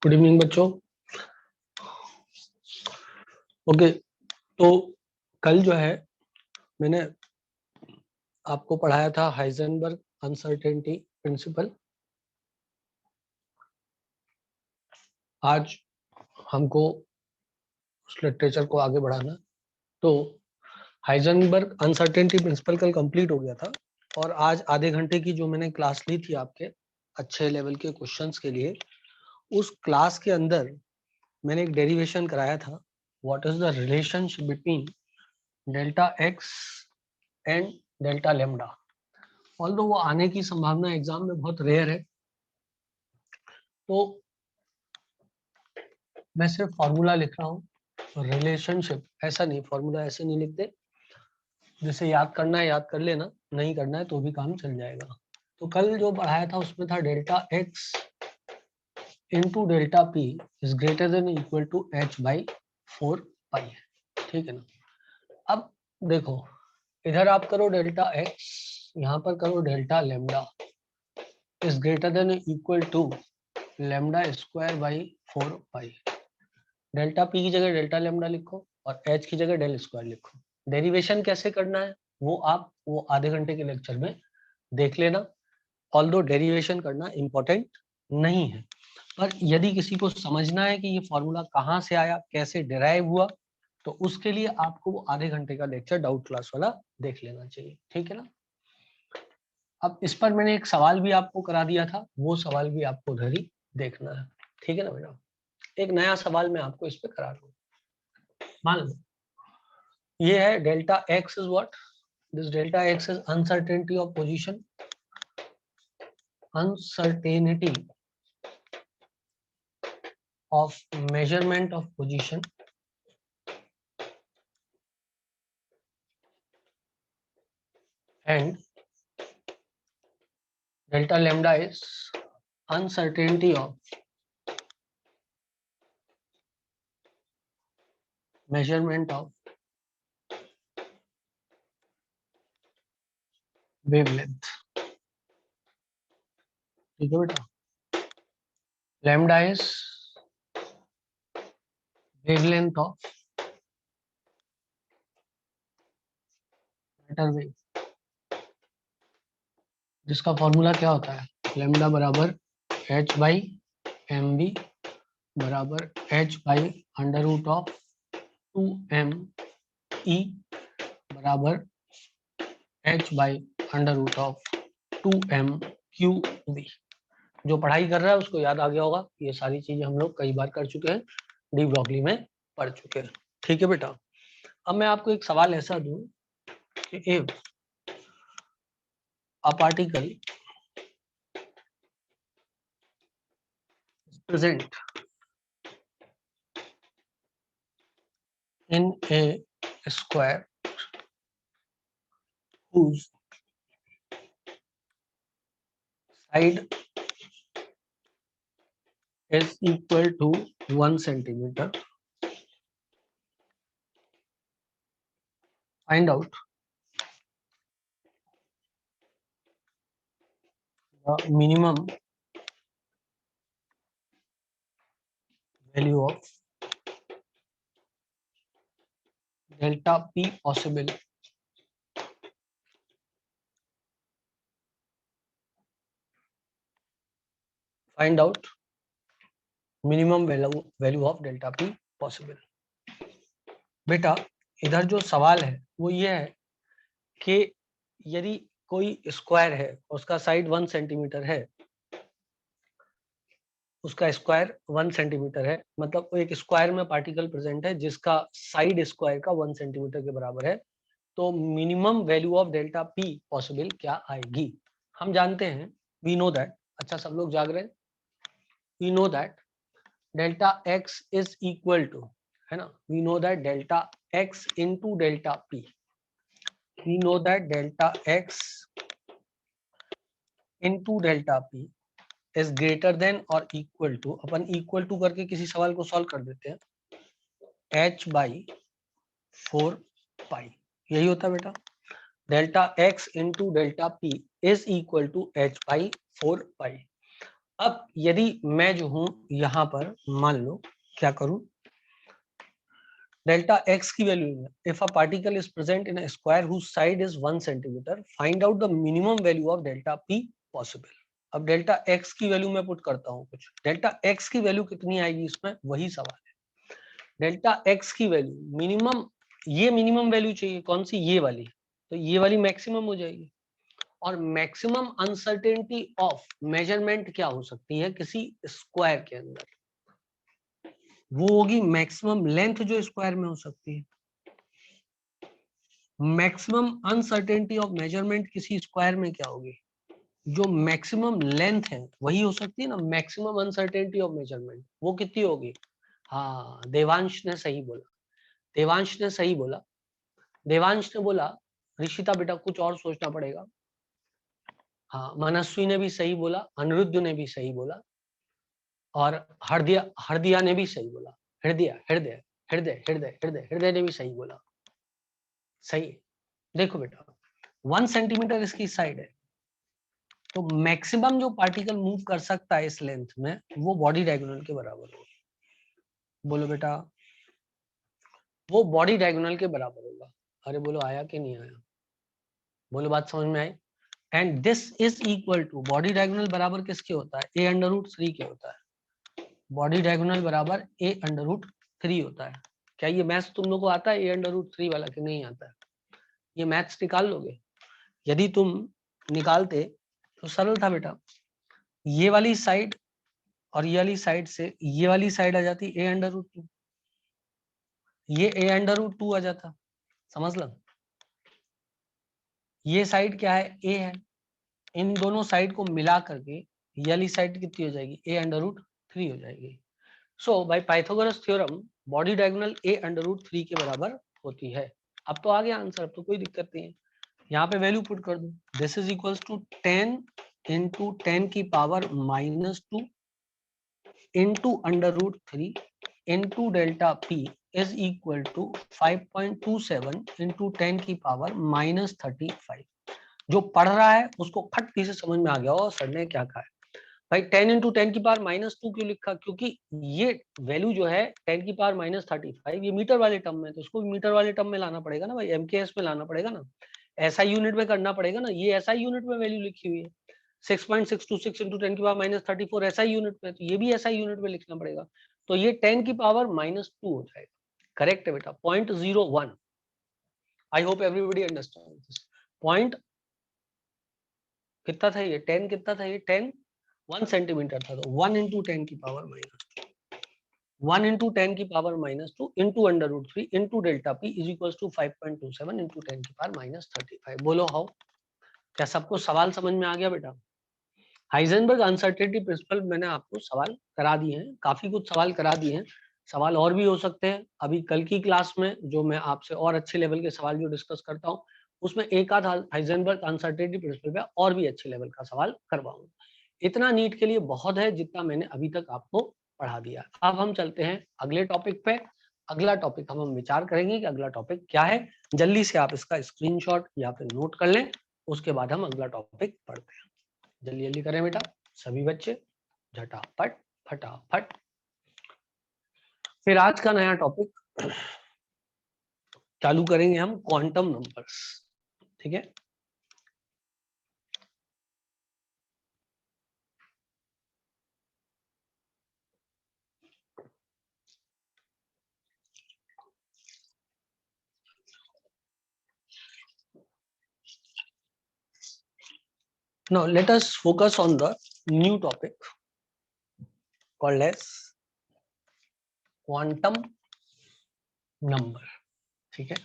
Good evening बच्चों। Okay, तो कल जो है मैंने आपको पढ़ाया था हाइजेनबर्ग अनसर्टेनिटी प्रिंसिपल। आज हमको उस लिटरेचर को आगे बढ़ाना। तो हाइजेनबर्ग अनसर्टेनिटी प्रिंसिपल कल कंप्लीट हो गया था और आज आधे घंटे की जो मैंने क्लास ली थी आपके अच्छे लेवल के क्वेश्चंस के लिए, उस क्लास के अंदर मैंने एक डेरिवेशन कराया था। What is the relationship between delta x and delta lambda. Although वो आने की संभावना एग्जाम में बहुत रेयर है, तो मैं सिर्फ फॉर्मूला लिख रहा हूँ। रिलेशनशिप ऐसा नहीं, फॉर्मूला ऐसे नहीं लिखते। जैसे याद करना है याद कर लेना, नहीं करना है तो भी काम चल जाएगा। तो कल जो पढ़ाया था उसमें था delta x into delta p is greater than equal to h by 4 pi. ठीक है ना। अब देखो, इधर आप करो डेल्टा एक्स, यहाँ पर करो delta lambda is greater than equal to lambda square by 4 pi. Delta p की जगह डेल्टा लेमडा लिखो और एच की जगह डेल स्क्वायर लिखो। डेरिवेशन कैसे करना है वो आधे घंटे के लेक्चर में देख लेना। ऑल्दो डेरिवेशन करना इंपॉर्टेंट नहीं है, पर यदि किसी को समझना है कि ये फॉर्मूला कहाँ से आया, कैसे डिराइव हुआ, तो उसके लिए आपको वो आधे घंटे का लेक्चर डाउट क्लास वाला देख लेना चाहिए। ठीक है ना। अब इस पर मैंने एक सवाल भी आपको करा दिया था, वो सवाल भी आपको उधर ही देखना है। ठीक है ना बेटा। एक नया सवाल मैं आपको इस पे करा रहा हूँ। मान लो ये है delta x is what, this delta x is uncertainty of position, uncertainty of measurement of position and delta lambda is uncertainty of measurement of wavelength। ठीक है बेटा, lambda is wavelength of matter wave, जिसका formula क्या होता है, lambda बराबर h by m b बराबर h by under root of 2m e बराबर h by under root of 2m q v. जो पढ़ाई कर रहा है उसको याद आ गया होगा, ये सारी चीजें हम लोग कई बार कर चुके हैं, डी ब्रॉगली में पढ़ चुके हैं। ठीक है बेटा। अब मैं आपको एक सवाल ऐसा दूं कि if a particle present in A square whose side is equal to 1 centimeter, find out the minimum value of delta p possible find out minimum value of delta p possible। बेटा इधर जो सवाल है वो ये है कि यदि कोई स्क्वायर है, उसका साइड 1 सेंटीमीटर है, उसका स्क्वायर 1 सेंटीमीटर है, मतलब वो एक स्क्वायर में पार्टिकल प्रेजेंट है जिसका साइड स्क्वायर का 1 सेंटीमीटर के बराबर है, तो minimum value of delta P possible क्या आएगी। हम जानते हैं, वी नो दैट, अच्छा सब लोग जाग रहे हैं, we know that delta x is equal to, है ना, we know that delta x into delta p, we know that delta x into delta p is greater than और इक्वल टू, अपन इक्वल टू करके किसी सवाल को solve कर देते हैं, h बाई 4 पाई। यही होता है बेटा, delta x into delta p is equal to h by 4 pi. अब यदि मैं जो हूं यहां पर मान लो क्या करूं, डेल्टा x की value, if a particle is present in a square whose side is 1 centimetre, find out the minimum value of delta p possible. अब डेल्टा x की वैल्यू मैं पुट करता हूं, कुछ डेल्टा x की वैल्यू कितनी आएगी इसमें, वही सवाल है। डेल्टा x की वैल्यू मिनिमम, ये मिनिमम वैल्यू चाहिए कौन सी, ये वाली, तो ये वाली मैक्सिमम हो जाएगी। और मैक्सिमम अनसर्टेनिटी ऑफ मेजरमेंट क्या हो सकती है किसी स्क्वायर के अंदर, वो होगी मैक्सिमम लेंथ जो स्क्वायर में हो सकती है। मैक्सिमम अनसर्टेनिटी ऑफ मेजरमेंट किसी स्क्वायर में क्या होगी, जो मैक्सिमम लेंथ है वही हो सकती है ना मैक्सिमम अनसर्टेनिटी ऑफ मेजरमेंट, वो कितनी होगी। हाँ, देवांश ने सही बोला, देवांश ने सही बोला। देवांश ने बोला ऋषिता बेटा कुछ और सोचना पड़ेगा। हाँ, मनस्वी ने भी सही बोला, अनिरुद्ध ने भी सही बोला, और हरदिया ने भी सही बोला। हृदय हृदय हृदय हृदय हृदय हृदय ने भी सही बोला। सही है। देखो बेटा 1 सेंटीमीटर इसकी साइड है, तो मैक्सिमम जो पार्टिकल मूव कर सकता है इस लेंथ में वो बॉडी डायगोनल के बराबर होगा। बोलो बेटा, वो बॉडी डायगोनल के बराबर होगा। अरे बोलो आया कि नहीं आया, बोलो बात समझ में आई। And this is equal to, body diagonal बराबर किसके होता है, a√3 के होता है। बॉडी डायगोनल बराबर a√3 होता है। क्या ये मैथ्स तुम लोग को आता है a√3 वाला कि नहीं आता है, ये मैथ्स निकाल लोगे। यदि तुम निकालते तो सरल था बेटा, ये वाली साइड और ये वाली साइड से ये वाली साइड आ जाती a√2, ये a√2 आ जाता, समझ लो। ये साइड क्या है, a है, इन दोनों साइड को मिला करके ये वाली साइड कितनी हो जाएगी, a√3 हो जाएगी। So by Pythagoras theorem body diagonal a√3 के बराबर होती है। अब तो आ गया आंसर, अब तो कोई दिक्कत नहीं है, यहाँ पे वैल्यू पुट कर दो। This is equals to 10 into 10 की power -2 into √3 into delta p is equal to 5.27 into 10 की पावर -35। जो पढ़ रहा है उसको खट्टी से समझ में आ गया हो सर ने क्या कहा है। भाई 10 इंटू 10 की पावर -2 क्यों लिखा, क्योंकि ये वैल्यू जो है 10 की पावर -35 ये मीटर वाले टर्म में, तो उसको मीटर वाले टर्म में लाना पड़ेगा ना भाई, एमकेएस में लाना पड़ेगा ना, ऐसा यूनिट में करना पड़ेगा ना। ये ऐसा यूनिट में वैल्यू लिखी हुई है 6.626 इंटू 10 की पावर -34 ऐसा यूनिट में, तो ये भी ऐसा यूनिट में लिखना पड़ेगा। तो ये 10 की पावर -2 हो जाएगा। करेक्ट है बेटा, 0.01। आई hope everybody understand this point. कितना था ये 10, कितना था ये 10 1 सेंटीमीटर था, तो 1 इंटू 10 की पावर -2, 1 इंटू 10 की power -2 into √3 into delta p is equal to 5.27 into 10 की पावर -35। बोलो हाउ, क्या सबको सवाल समझ में आ गया बेटा। हाइजेनबर्ग अनसर्टेनिटी प्रिंसिपल मैंने आपको सवाल करा दिए हैं, काफी कुछ सवाल करा दिए हैं, सवाल और भी हो सकते हैं। अभी कल की क्लास में जो मैं आपसे और अच्छे लेवल के सवाल जो डिस्कस करता हूँ उसमें एक आध हाइजेनबर्ग अनसर्टेनिटी प्रिंसिपल पे और भी अच्छे लेवल का सवाल करवाऊंगा। इतना नीट के लिए बहुत है जितना मैंने अभी तक आपको पढ़ा दिया। अब हम चलते हैं अगले टॉपिक पे। अगला टॉपिक हम विचार करेंगे कि अगला टॉपिक क्या है। जल्दी से आप इसका स्क्रीनशॉट या फिर नोट कर लें, उसके बाद हम अगला टॉपिक पढ़ते हैं। जल्दी जल्दी करें बेटा सभी बच्चे, झटापट फटाफट। फिर आज का नया टॉपिक चालू करेंगे हम, क्वांटम नंबर्स। ठीक है, now let us focus on the new topic called as quantum number। ठीक है,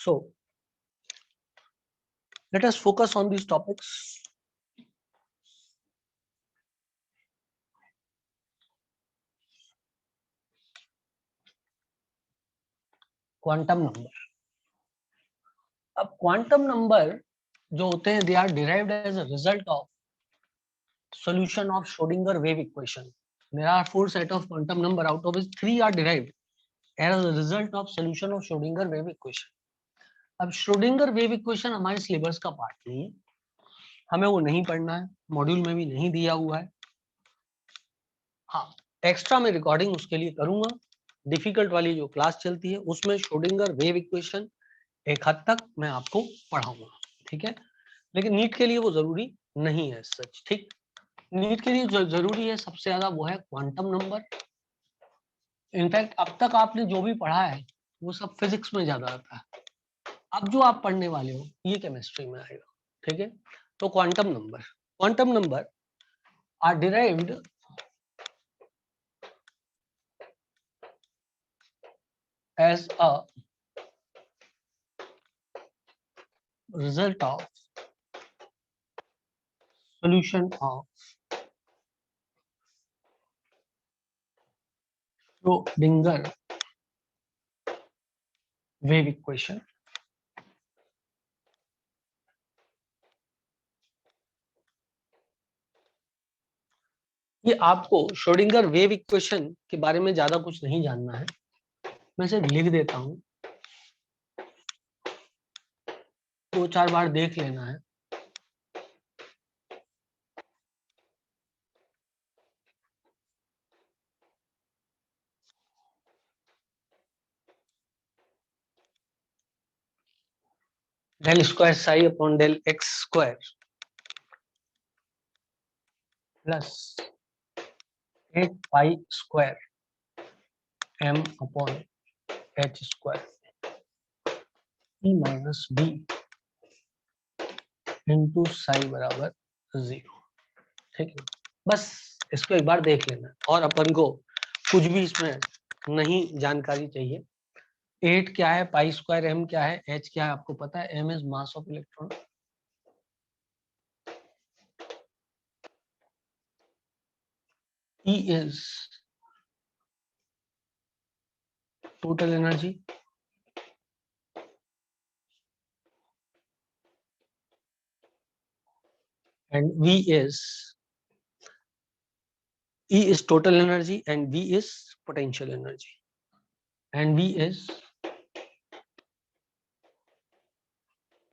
so let us focus on these topics। Quantum number. अब क्वांटम नंबर जो होते हैं, they are derived as a result of solution of Schrodinger wave equation. There are 4 set of quantum number, out of which 3 are derived as a result of solution of Schrodinger wave equation. अब Schrodinger wave equation हमारे syllabus का part नहीं है, हमें वो नहीं पढ़ना है, मॉड्यूल में भी नहीं दिया हुआ है। हाँ, एक्स्ट्रा में रिकॉर्डिंग उसके लिए करूंगा, डिफिकल्ट वाली जो क्लास चलती है उसमें Schrodinger wave equation एक हद तक मैं आपको पढ़ाऊंगा, ठीक है। लेकिन नीट के लिए वो जरूरी नहीं है सच, ठीक। नीट के लिए जो जरूरी है सबसे ज्यादा वो है क्वांटम नंबर। इनफैक्ट अब तक आपने जो भी पढ़ा है वो सब फिजिक्स में ज्यादा आता है, अब जो आप पढ़ने वाले हो ये केमिस्ट्री में आएगा, ठीक है। तो quantum number are derived as a result of solution of Schrodinger wave equation. ये आपको श्रोडिंगर वेव इक्वेशन के बारे में ज्यादा कुछ नहीं जानना है, मैं सिर्फ लिख देता हूं, 2-4 बार देख लेना है। Del square psi upon del x square plus 8 pi square M upon H square E minus B into psi बराबर 0, ठीक है। बस इसको एक बार देख लेना और अपन को कुछ भी इसमें नहीं जानकारी चाहिए। 8 क्या है, पाई स्क्वायर एम क्या है, एच क्या है आपको पता है, m is mass of electron, e is total energy, and V is E is total energy and V is potential energy, and V is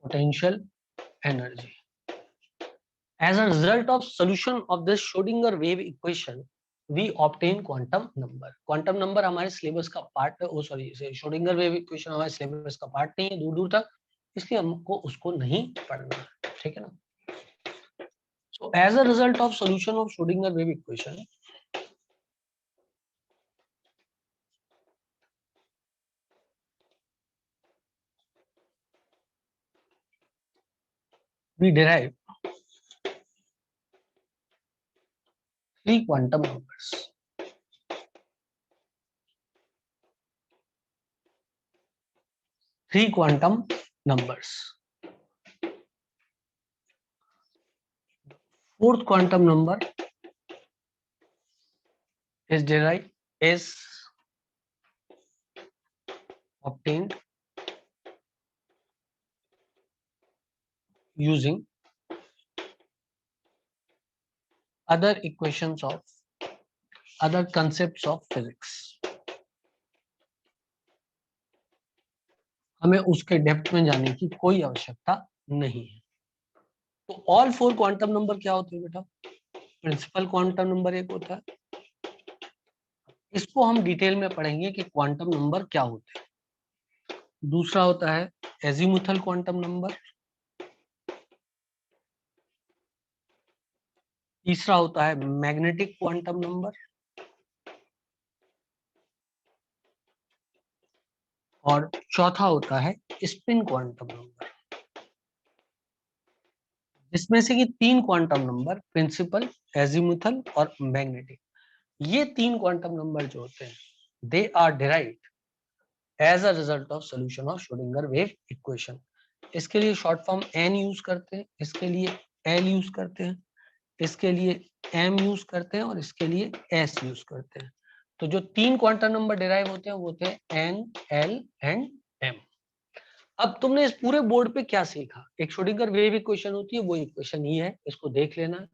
potential energy. As a result of solution of this Schrodinger wave equation, we obtain quantum number. Quantum number हमारे syllabus का part है, ओ sorry Schrodinger wave equation हमारे syllabus का part नहीं है दूर दूर तक, इसलिए हमको उसको नहीं पढ़ना है, ठीक है ना। So as a result of solution of Schrodinger wave equation, we derive 3 quantum numbers. Three quantum numbers. Fourth quantum number is derived, is obtained using other equations of other concepts of physics. हमें उसके depth में जाने की कोई आवश्यकता नहीं है। तो ऑल 4 क्वांटम नंबर क्या होते हैं बेटा, प्रिंसिपल क्वांटम नंबर एक होता है, इसको हम डिटेल में पढ़ेंगे कि क्वांटम नंबर क्या होते हैं। दूसरा होता है एजीमुथल क्वांटम नंबर, तीसरा होता है मैग्नेटिक क्वांटम नंबर, और चौथा होता है स्पिन क्वांटम नंबर। इसमें से कि 3 क्वांटम नंबर प्रिंसिपल, एजीमुथल और मैग्नेटिक, ये 3 क्वांटम नंबर जो होते हैं they are derived as a result of solution of Schrodinger wave equation. इसके लिए शॉर्ट फॉर्म एन यूज करते हैं, इसके लिए एल यूज करते हैं, इसके लिए एम यूज करते हैं और इसके लिए एस यूज करते हैं। तो जो 3 क्वांटम नंबर डिराइव होते हैं वो होते हैं एन, एल एंड m। अब तुमने इस पूरे बोर्ड पे क्या सीखा? एक श्रोडिंगर वेव इक्वेशन होती है, वो इक्वेशन ही है, इसको देख लेना।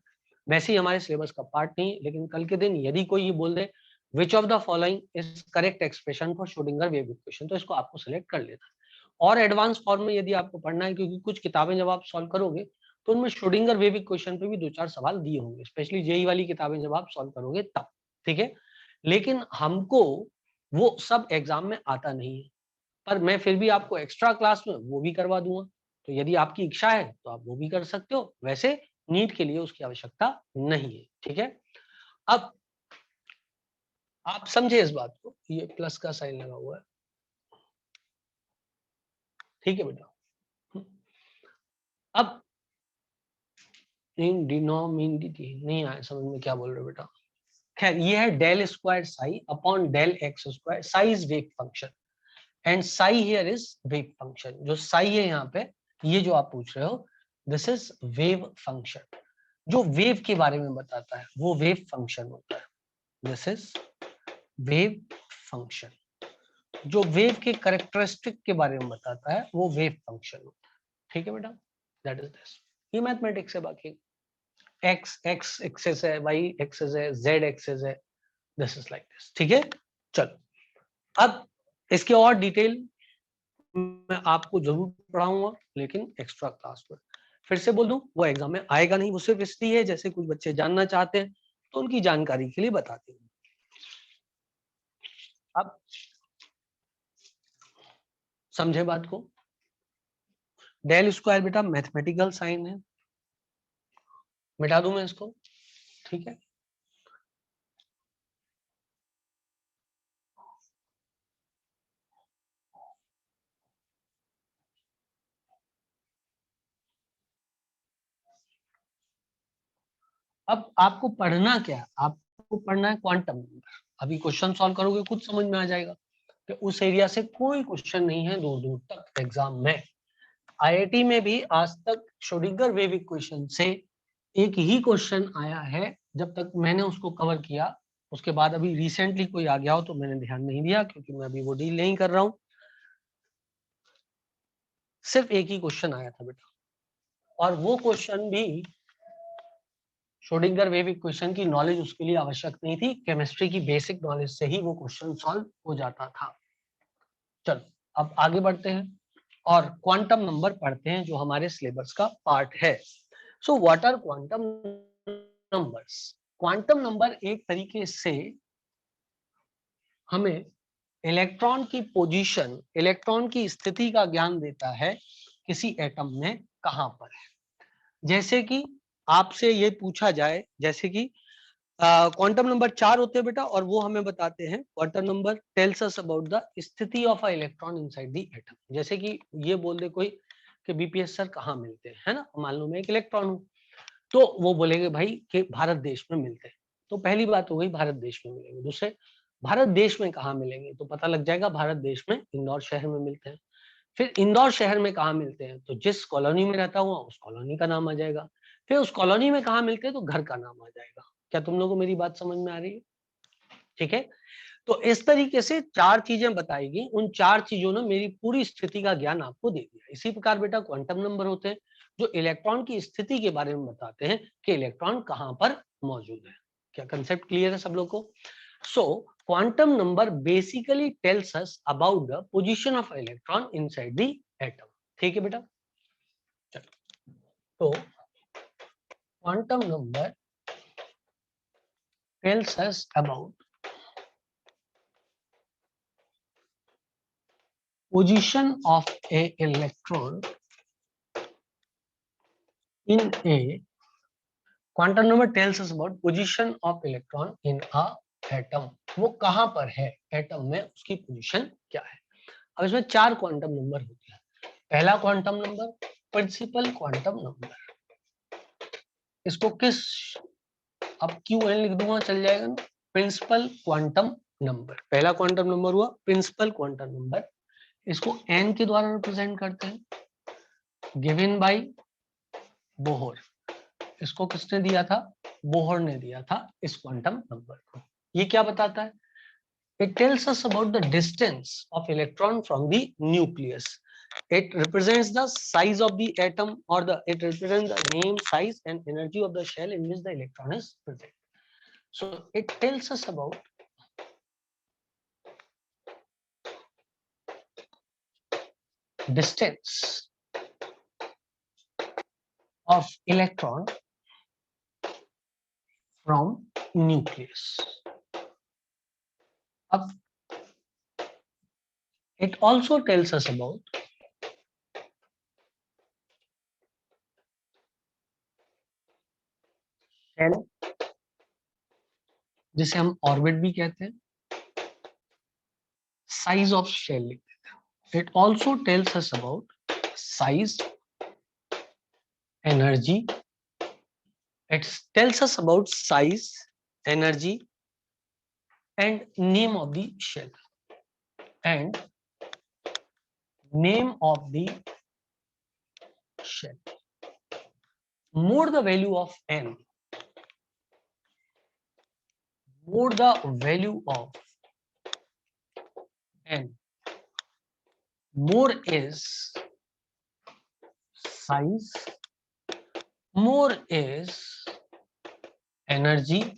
वैसे ही हमारे सिलेबस का पार्ट नहीं, लेकिन कल के दिन यदि कोई ये बोल दे which of the following is correct expression for Schrodinger wave equation, तो इसको आपको सिलेक्ट कर लेना है। और एडवांस फॉर्म में यदि आपको पढ़ना है, क्योंकि कुछ किताबें जब आप सॉल्व करोगे तो उनमें श्रोडिंगर वेव इक्वेशन पे भी 2-4 सवाल दिए होंगे, स्पेशली जेई वाली किताबें जब आप सॉल्व करोगे तब, ठीक है। लेकिन हमको वो सब एग्जाम में आता नहीं है, पर मैं फिर भी आपको एक्स्ट्रा क्लास में वो भी करवा दूंगा। तो यदि आपकी इच्छा है तो आप वो भी कर सकते हो, वैसे नीट के लिए उसकी आवश्यकता नहीं है, ठीक है। अब आप समझे इस बात को, ये प्लस का साइन लगा हुआ है, ठीक है बेटा। अब इन डिनोमिनेटी नहीं आया समझ में, क्या बोल रहे हो बेटा? खैर, ये है del square psi upon del x square, psi is wave function and psi here is wave function. जो साई है यहाँ पे, ये जो आप पूछ रहे हो, दिस इज वेव फंक्शन। जो वेव के बारे में बताता है वो वेव फंक्शन होता है, दिस इज वेव फंक्शन। जो वेव के कैरेक्टरिस्टिक के बारे में बताता है वो वेव फंक्शन होता है, ठीक है बेटा। दैट इज दिस, ये मैथमेटिक्स है। बाकी एक्स एक्स एक्सेस है, वाई एक्सेस है, जेड एक्सेस है, दिस इज लाइक दिस, ठीक है। चलो, अब इसके और डिटेल मैं आपको जरूर पढ़ाऊंगा, लेकिन एक्स्ट्रा क्लास में। फिर से बोल दूं, वो एग्जाम में आएगा नहीं, वो सिर्फ इसलिए है जैसे कुछ बच्चे जानना चाहते हैं तो उनकी जानकारी के लिए बताते हैं। अब समझे बात को? डेल स्क्वायर बेटा मैथमेटिकल साइन है, मिटा दूं मैं इसको, ठीक है। अब आपको पढ़ना क्या? आपको पढ़ना है क्वांटम नंबर। अभी क्वेश्चन सॉल्व करोगे कुछ समझ में आ जाएगा कि उस एरिया से कोई क्वेश्चन नहीं है दूर दूर तक एग्जाम में। आईआईटी में भी आज तक श्रोडिंगर वेव इक्वेशन से एक ही क्वेश्चन आया है, जब तक मैंने उसको कवर किया। उसके बाद अभी रिसेंटली कोई आ गया हो तो मैंने ध्यान नहीं दिया, क्योंकि मैं अभी वो डील नहीं कर रहा हूं। सिर्फ एक ही क्वेश्चन आया था बेटा, और वो क्वेश्चन भी श्रोडिंगर वेव इक्वेशन की नॉलेज उसके लिए आवश्यक नहीं थी, केमिस्ट्री की बेसिक नॉलेज से ही वो क्वेश्चन सॉल्व हो जाता था। चलो, अब आगे बढ़ते हैं और क्वांटम नंबर पढ़ते हैं, जो हमारे सिलेबस का पार्ट है। So what are quantum numbers? Quantum number एक तरीके से हमें इलेक्ट्रॉन की पोजीशन, इलेक्ट्रॉन की स्थिति का ज्ञान देता है, किसी एटम में कहां पर है। जैसे कि आपसे ये पूछा जाए, जैसे कि क्वांटम नंबर 4 होते हैं बेटा, और वो हमें बताते हैं, quantum number tells us about the स्थिति of a electron inside the atom. जैसे कि ये बोल दे कोई कि बीपीएस सर कहाँ मिलते हैं, है ना, मान लो मैं एक इलेक्ट्रॉन हूँ, तो वो बोलेंगे भाई कि भारत देश में मिलते हैं। तो पहली बात हो गई, भारत देश में मिलेंगे। दूसरे, भारत देश में कहाँ मिलेंगे, तो पता लग जाएगा भारत देश में इंदौर शहर में मिलते हैं। फिर इंदौर शहर में कहाँ मिलते हैं, तो जिस कॉलोनी में रहता हुआ उस कॉलोनी का नाम आ जाएगा। फिर उस कॉलोनी में कहाँ मिलते हैं, तो घर का नाम आ जाएगा। क्या तुम लोगों को मेरी बात समझ में आ रही है? ठीक है। तो इस तरीके से 4 चीजें बताई गई, उन 4 चीजों ने मेरी पूरी स्थिति का ज्ञान आपको दे दिया। इसी प्रकार बेटा क्वांटम नंबर होते हैं, जो इलेक्ट्रॉन की स्थिति के बारे में बताते हैं कि इलेक्ट्रॉन कहां पर मौजूद है। क्या कंसेप्ट क्लियर है सब लोग को? सो quantum number basically tells us about the position of electron inside the atom. ठीक है बेटा, तो quantum number tells us about position of a electron in a quantum number tells us about position of electron in a atom। वो कहां पर है atom में, उसकी पोजीशन क्या है। अब इसमें 4 क्वांटम नंबर होते हैं। पहला quantum number principal quantum number. इसको किस, अब क्यू एन लिख दूंगा चल जाएगा ना। प्रिंसिपल क्वांटम नंबर, पहला क्वांटम नंबर हुआ प्रिंसिपल क्वांटम नंबर। इसको एन के द्वारा रिप्रेजेंट करते हैं, गिवन बाय बोहर। इसको किसने दिया था? बोहर ने दिया था इस क्वांटम नंबर को। ये क्या बताता है? It tells us about the distance of electron from the nucleus. It represents the size of the atom, or it represents the name, size, and energy of the shell in which the electron is present. So it tells us about distance of electron from nucleus. It also tells us about shell, जिसे हम orbit भी कहते हैं, size of shell. It also tells us about size, energy. It tells us about size, energy, and name of the shell. And name of the shell. More the value of n, more the value of n, more is size, more is energy.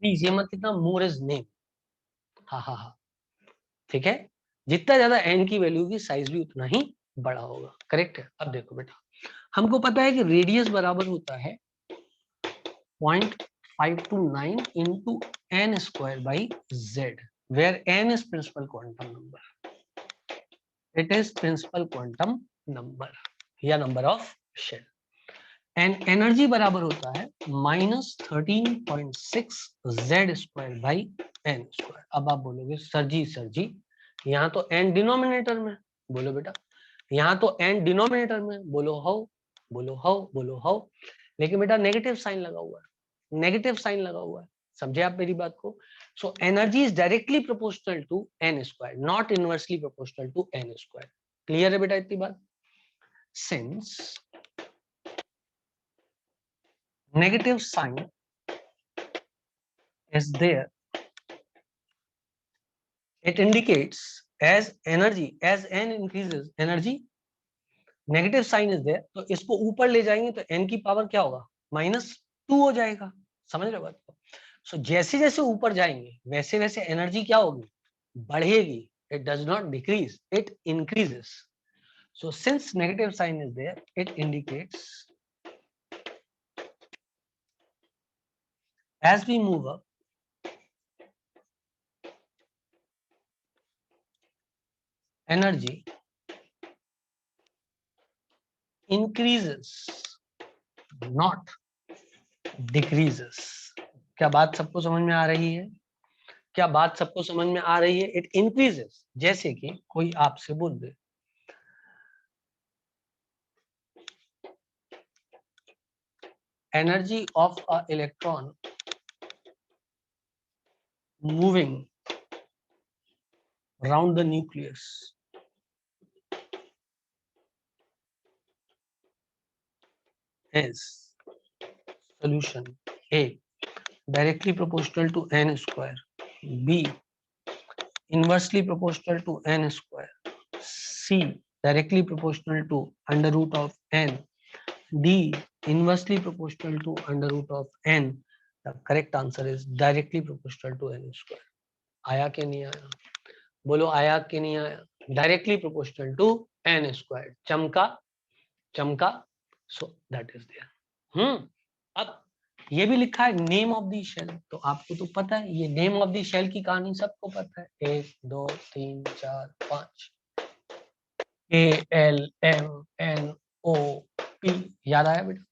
Please ये मत लिखना more is name, हाँ, ठीक है। जितना ज्यादा N की value होगी साइज भी उतना ही बड़ा होगा, करेक्ट है। अब देखो बेटा, हमको पता है कि रेडियस बराबर होता है 0.529 into n square by z, where n is principal quantum number. It is principal quantum number या number of shell. And energy बराबर होता है -13.6 z square by n square. अब आप बोलोगे सर जी यहाँ तो एन डिनोमिनेटर में, बोलो बेटा यहाँ तो एन डिनोमिनेटर में, बोलो हाउ, लेकिन बेटा नेगेटिव साइन लगा हुआ है, नेगेटिव साइन लगा हुआ है, समझे आप मेरी बात को। So energy is directly proportional to n square, not inversely proportional to n square. Clear है बेटा इतनी बात? Since negative sign is there, it indicates as n increases energy, negative sign is there, तो इसको ऊपर ले जाएंगे तो n की पावर क्या होगा, -2 हो जाएगा। समझ रहे बात को? सो जैसे जैसे ऊपर जाएंगे वैसे वैसे एनर्जी क्या होगी, बढ़ेगी। it does not decrease, it increases. So since negative sign is there, it indicates as we move up, energy increases, not decreases. क्या बात सबको समझ में आ रही है? क्या बात सबको समझ में आ रही है? इट इंक्रीजेस, जैसे कि कोई आपसे बोल दे energy of a electron moving around the nucleus is solution A directly proportional to n square, B inversely proportional to n square, C directly proportional to under root of n, D inversely proportional to under root of n. The correct answer is directly proportional to n square. आया कि नहीं आया? बोलो आया कि नहीं आया? Directly proportional to n square. चमका, सो दैट इज देयर। अब ये भी लिखा है नेम ऑफ द शेल, तो आपको तो पता है ये नेम ऑफ द शेल की कहानी सबको पता है, 1 2 3 4 5 KLMNOP, याद आया बेटा?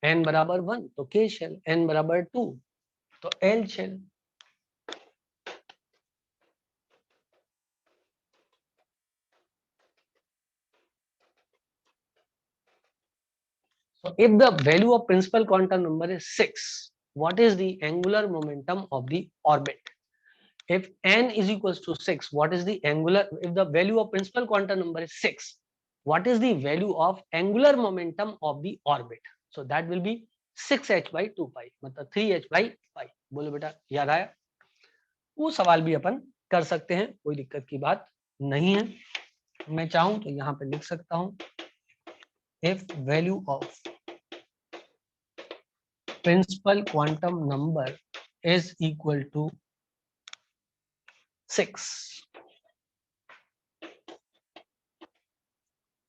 n बराबर 1 तो K शेल, n बराबर 2 तो L shell. So if the value of principal quantum number is 6, what is the angular momentum of the orbit? If n is equals to 6, what is the angular, if the value of principal quantum number is 6, what is the value of angular momentum of the orbit? So that will be 6h by 2 pi, मतलब 3h by pi. बोलो बेटा याद आया? वो सवाल भी अपन कर सकते हैं, कोई दिक्कत की बात नहीं है। मैं चाहूं तो यहाँ पे लिख सकता हूं, if value of principal quantum number is equal to 6,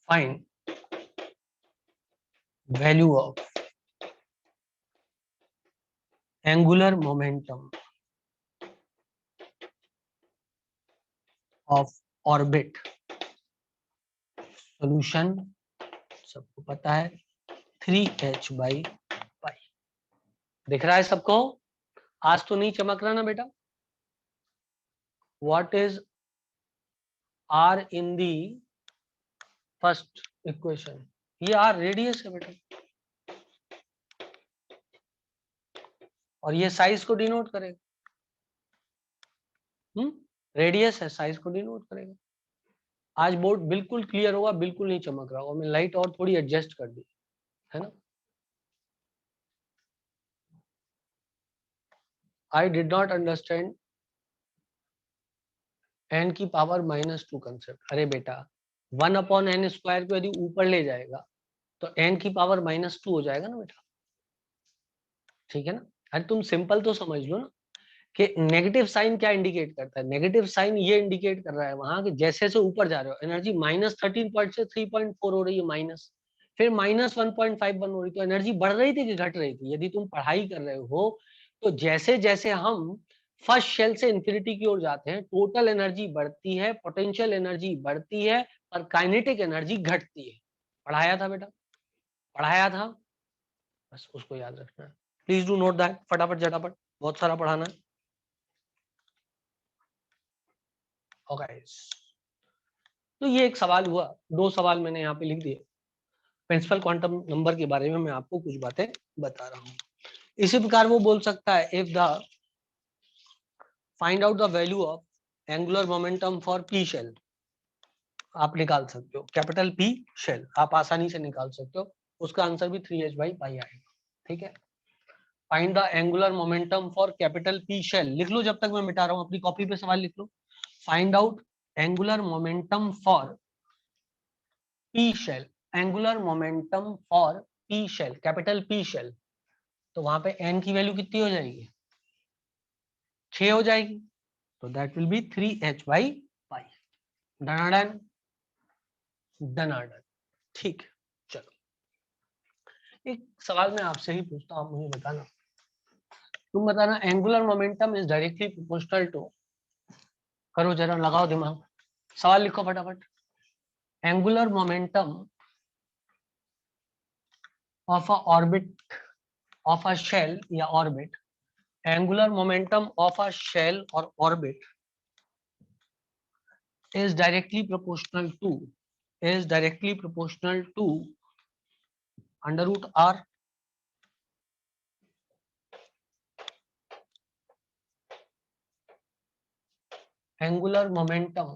find value of angular momentum of orbit. Solution सबको पता है 3h/π। दिख रहा है सबको? आज तो नहीं चमक रहा ना बेटा? What is r in the first equation? ये r रेडियस है बेटा, और ये साइज को डिनोट करेगा। रेडियस है, साइज को डिनोट करेगा। आज बोर्ड बिल्कुल क्लियर होगा, बिल्कुल नहीं चमक रहा होगा। मैं लाइट और थोड़ी एडजस्ट कर दी है ना। I did not understand n की पावर -2 कंसेप्ट। अरे बेटा 1/n² को यदि ऊपर ले जाएगा तो n की पावर -2 हो जाएगा ना बेटा, ठीक है ना। अरे तुम सिंपल तो समझ लो ना कि नेगेटिव साइन क्या इंडिकेट करता है। नेगेटिव साइन ये इंडिकेट कर रहा है वहां कि जैसे जैसे ऊपर जा रहे हो एनर्जी -13 से 3.4 हो रही है, माइनस, फिर -1.51 हो रही, तो एनर्जी बढ़ रही थी कि घट रही थी? यदि तुम पढ़ाई कर रहे हो तो जैसे जैसे हम फर्स्ट शेल से इंफिनिटी की ओर जाते हैं, टोटल एनर्जी बढ़ती है, पोटेंशियल एनर्जी बढ़ती है, और काइनेटिक एनर्जी घटती है। पढ़ाया था बेटा, पढ़ाया था, बस उसको याद रखना है। प्लीज डू नोट दैट, फटाफट झटाफट, बहुत सारा पढ़ाना है। ओके, तो ये एक सवाल हुआ, दो सवाल मैंने यहाँ पे लिख दिए। प्रिंसिपल क्वांटम नंबर के बारे में मैं आपको कुछ बातें बता रहा हूँ। इसी प्रकार वो बोल सकता है, if the find out the value of angular momentum for P shell. आप निकाल सकते हो, कैपिटल पी शेल आप आसानी से निकाल सकते हो, उसका आंसर भी 3h/π आएगा, ठीक है। Find the angular momentum for capital P shell, लिख लो जब तक मैं मिटा रहा हूँ, अपनी कॉपी पे सवाल लिख लो। Find out angular momentum for P shell, angular momentum for P shell, capital P shell. तो वहां पे एन की वैल्यू कितनी हो जाएगी? 6 हो जाएगी, तो दैट विल बी 3h/π। डनाडन, डनाडन, ठीक है। चलो एक सवाल मैं आपसे ही पूछता हूँ, आप मुझे बताना, तुम बताना angular momentum is directly proportional to, करो जरा, लगाओ दिमाग, सवाल लिखो फटाफट। Angular momentum of a orbit, of a shell या orbit, angular momentum of a shell और orbit is directly proportional to under root r angular momentum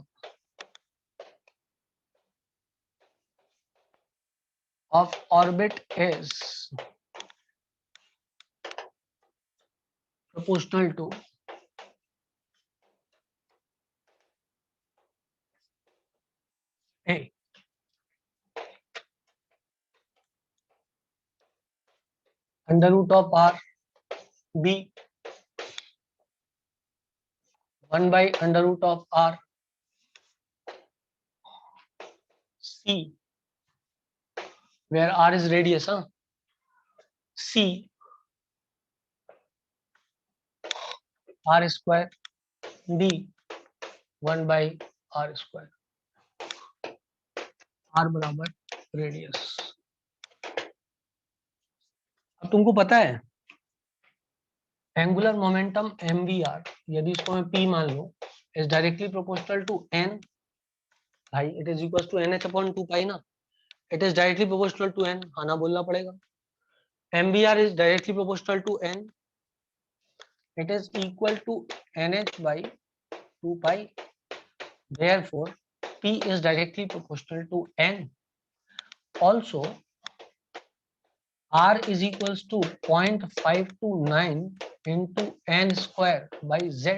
of orbit is proportional to a under root of r, b 1 by under root of r, c where r is radius, c r square, d 1 by r square, r बराबर radius. अब तुमको पता है angular momentum mvr, यदि इसको मैं p मान लूं, is directly proportional to n, भाई it is equal to nh/2π ना, it is directly proportional to n, हाँ ना बोलना पड़ेगा। mvr is directly proportional to n, it is equal to nh/2π, therefore p is directly proportional to n. Also r is equals to 0.529 into n square by z,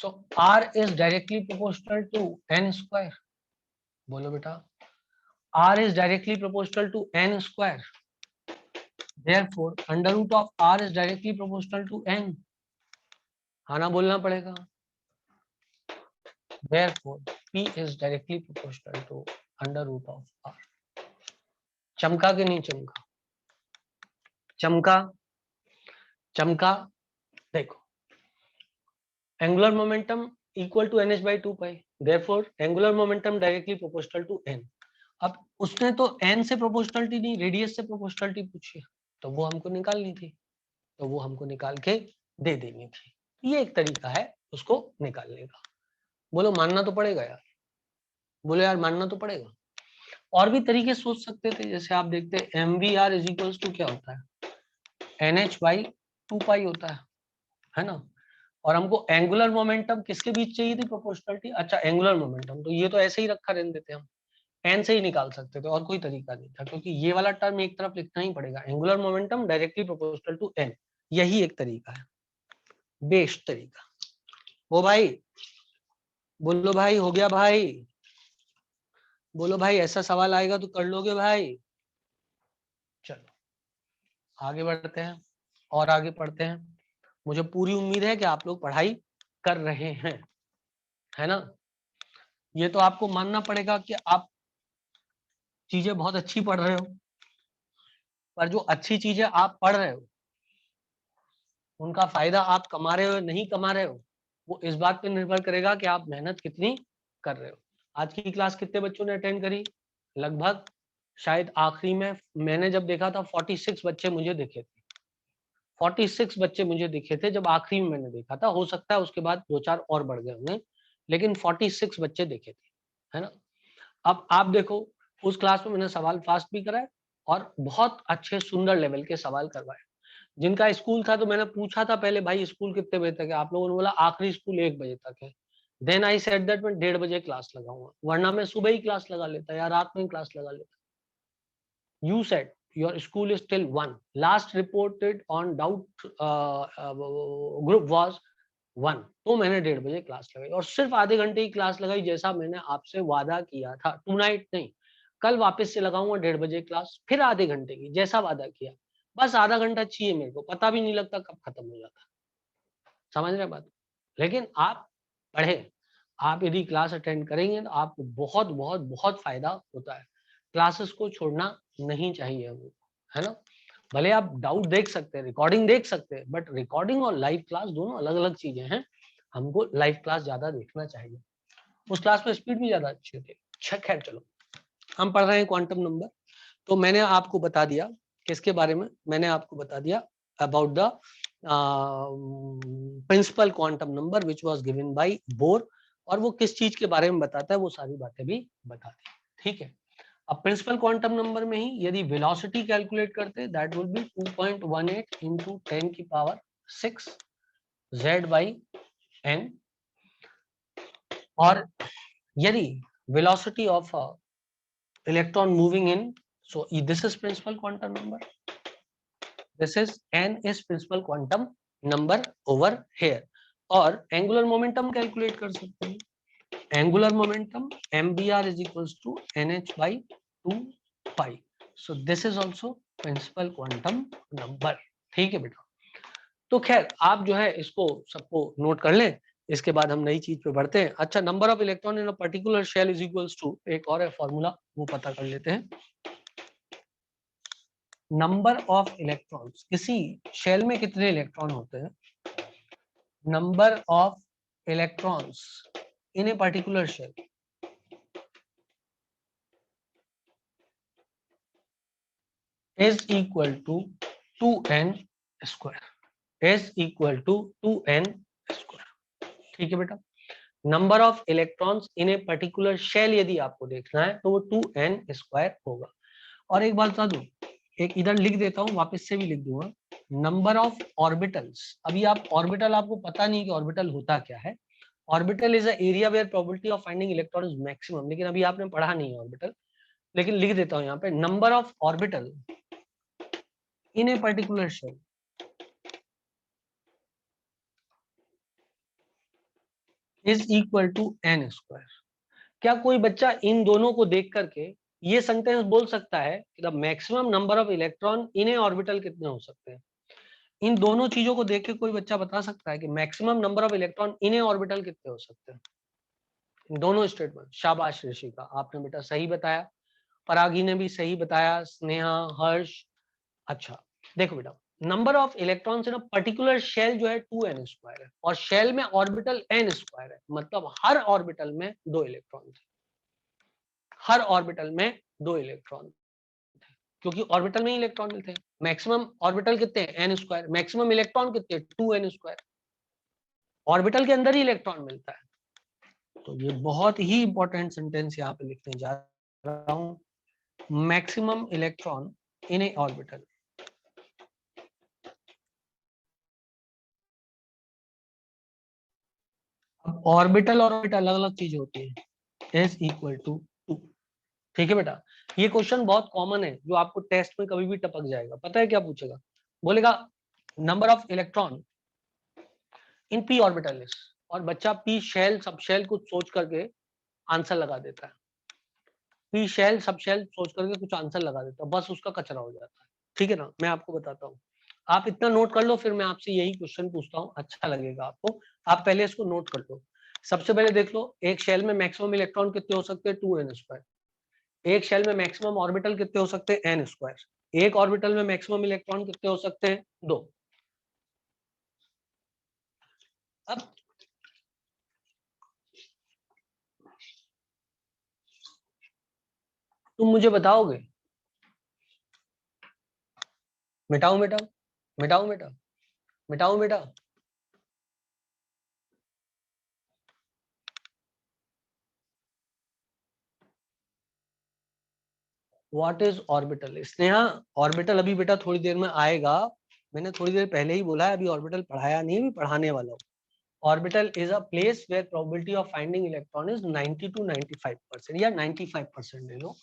so R is directly proportional to n square. बोलो बेटा, R is directly proportional to n square. Therefore, under root of R is directly proportional to n. हाँ ना बोलना पड़ेगा. Therefore, P is directly proportional to under root of R. चमका कि नहीं चमका? चमका, चमका. देखो, angular momentum equal to nh by 2 pi. Therefore, angular momentum directly proportional to n. अब उसने तो n से प्रोपोर्शनलिटी नहीं, रेडियस से प्रोपोर्शनलिटी पूछी, तो वो हमको निकालनी थी, तो वो हमको निकाल के दे देनी थी. ये एक तरीका है उसको निकालने का. बोलो मानना तो पड़ेगा यार, बोलो यार मानना तो पड़ेगा. और भी तरीके सोच सकते थे, जैसे आप देखते हैं mvr इज इक्वल्स टू क्या होता है, nh बाई 2 पाई होता है ना. और हमको एंगुलर मोमेंटम किसके बीच चाहिए थी, प्रोपोर्शनलिटी. अच्छा, एंगुलर मोमेंटम तो ये तो ऐसे ही रखा रहने देते हम, एन से ही निकाल सकते थे, और कोई तरीका नहीं था, क्योंकि ये वाला टर्म एक तरफ लिखना ही पड़ेगा. Angular momentum directly proportional to n, यही एक तरीका है, बेस्ट तरीका. वो भाई बोलो, भाई हो गया भाई, बोलो भाई, ऐसा सवाल आएगा तो कर लोगे भाई. चलो आगे बढ़ते हैं और आगे पढ़ते हैं. मुझे पूरी उम्मीद है कि आप लोग पढ़ाई कर रहे हैं, है ना. ये तो आपको मानना पड़ेगा कि आप चीजें बहुत अच्छी पढ़ रहे हो, पर जो अच्छी चीजें आप पढ़ रहे हो उनका फायदा आप कमा रहे हो नहीं कमा रहे हो, वो इस बात पे निर्भर करेगा कि आप मेहनत कितनी कर रहे हो. आज की क्लास कितने बच्चों ने अटेंड करी? लगभग, शायद आखिरी में मैंने जब देखा था 46 बच्चे मुझे दिखे थे. 46 बच्चे मुझे दिखे थे जब आखिरी में मैंने देखा था. हो सकता है उसके बाद 2-4 और बढ़ गए होंगे, लेकिन 46 बच्चे देखे थे, है ना. अब आप देखो, उस क्लास में मैंने सवाल फास्ट भी कराए और बहुत अच्छे सुंदर लेवल के सवाल करवाए. जिनका स्कूल था तो मैंने पूछा था पहले, भाई स्कूल कितने बजे तक है? आप लोगों ने बोला आखिरी स्कूल 1 बजे तक है. देन आई सेड दैट मैं 1:30 बजे क्लास लगाऊंगा, वरना मैं सुबह ही क्लास लगा लेता या रात में क्लास लगा लेता. You said your school is till 1. Last reported on doubt group was 1. तो मैंने 1:30 बजे क्लास लगाई और सिर्फ आधे घंटे की क्लास लगाई, जैसा मैंने आपसे वादा किया था. टुनाइट नहीं, कल वापस से लगाऊंगा 1:30 बजे क्लास, फिर आधे घंटे की, जैसा वादा किया. बस आधा घंटा चाहिए मेरे को, पता भी नहीं लगता कब खत्म हो जाता. समझ रहे बात? लेकिन आप पढ़े, आप यदि क्लास अटेंड करेंगे तो आपको बहुत बहुत बहुत फायदा होता है. क्लासेस को छोड़ना नहीं चाहिए हमको, है ना. भले आप डाउट देख सकते हैं, रिकॉर्डिंग देख सकते हैं, बट रिकॉर्डिंग और लाइव क्लास दोनों अलग अलग चीजें हैं. हमको लाइव क्लास ज्यादा देखना चाहिए, उस क्लास में स्पीड भी ज्यादा अच्छी होती है. अच्छा खैर चलो, हम पढ़ रहे हैं क्वांटम नंबर. तो मैंने आपको बता दिया किसके बारे में, मैंने आपको बता दिया about the principal quantum number which was given by Bohr. और वो किस चीज के बारे में बताता है वो सारी बातें भी बता दी. ठीक है. अब प्रिंसिपल क्वांटम नंबर में ही यदि वेलोसिटी कैलकुलेट करते, दैट विल बी 2.18 into 10 की पावर 6 z by n. और यदि velocity of electron moving in, so this is principal quantum number, this is n is principal quantum number over here. और angular momentum calculate कर सकते हैं. Angular momentum mvr is equals to nh by 2 pi. so this is also principal quantum number. ठीक है बेटा. तो खैर आप जो है इसको सबको नोट कर लें, इसके बाद हम नई चीज पे बढ़ते हैं. अच्छा, number of electron in a particular shell is equals to, एक और है फॉर्मूला, वो पता कर लेते हैं. नंबर ऑफ इलेक्ट्रॉन्स, किसी शेल में कितने इलेक्ट्रॉन होते हैं, number of electrons in a particular shell is equal to 2n square, is equal to 2n square. ठीक है बेटा. Number of electrons in a particular shell यदि आपको देखना है तो वो 2n स्क्वायर होगा. और एक बात बता दूं, एक इधर लिख देता हूं, वापस से भी लिख दूंगा, नंबर ऑफ ऑर्बिटल्स. अभी आप ऑर्बिटल, आपको पता नहीं कि ऑर्बिटल होता क्या है. Orbital is a area where probability of finding electron is maximum, लेकिन अभी आपने पढ़ा नहीं है ऑर्बिटल, लेकिन लिख देता हूं यहाँ पे, number of orbital in a particular shell is equal to n square. क्या कोई बच्चा इन दोनों को देख करके ये सेंटेंस बोल सकता है कि the maximum number of electron in a orbital कितने हो सकते हैं? इन दोनों चीजों को देख के कोई बच्चा बता सकता है कि maximum number of electron in a orbital कितने हो सकते हैं? दोनों स्टेटमेंट। शाबाश ऋषिका, आपने बेटा सही बताया। परागी ने भी सही बताया, स्नेहा, हर्ष। अच्छा देखो बेटा, number of electrons in a particular shell जो है 2n स्क्वायर है, और शेल में ऑर्बिटल n स्क्वायर है, मतलब हर ऑर्बिटल में 2 इलेक्ट्रॉन थे। हर ऑर्बिटल में 2 इलेक्ट्रॉन, क्योंकि ऑर्बिटल में ही इलेक्ट्रॉन मिलते हैं। मैक्सिमम ऑर्बिटल कितने हैं? n square. मैक्सिमम इलेक्ट्रॉन कितने? 2n square. ऑर्बिटल के अंदर ही इलेक्ट्रॉन मिलता है। तो ये बहुत ही इंपॉर्टेंट सेंटेंस यहाँ पे लिखने जा रहा हूं। Maximum electron in a orbital. अब ऑर्बिटल और ऑर्बिटल अलग अलग चीज होती है। S equal to 2। ठीक है बेटा, ये क्वेश्चन बहुत कॉमन है जो आपको टेस्ट में कभी भी टपक जाएगा। पता है क्या पूछेगा? बोलेगा number of electron in P orbital is, और बच्चा पी शेल सब शेल कुछ सोच करके आंसर लगा देता है। पी शेल सब शेल सोच करके कुछ आंसर लगा देता है, बस उसका कचरा हो जाता है। ठीक है ना? मैं आपको बताता हूँ, आप इतना नोट कर लो, फिर मैं आपसे यही क्वेश्चन पूछता हूँ, अच्छा लगेगा आपको। आप पहले इसको नोट कर लो। सबसे पहले देख लो, एक शेल में मैक्सिमम इलेक्ट्रॉन कितने हो सकते हैं? 2n square. एक शेल में मैक्सिमम ऑर्बिटल कितने हो सकते हैं? n square. एक ऑर्बिटल में मैक्सिमम इलेक्ट्रॉन कितने हो सकते हैं? 2। अब तुम मुझे बताओगे, मिटाऊं बेटा, मिटाऊं बेटा, मिटाऊं बेटा? What is orbital? Sneha, orbital अभी बेटा थोड़ी देर में आएगा। मैंने थोड़ी देर पहले ही बोला है, अभी ऑर्बिटल पढ़ाया नहीं, अभी पढ़ाने वाला हूँ। Orbital is a place where probability of finding electron is 90 to 95% या 95% ले लो,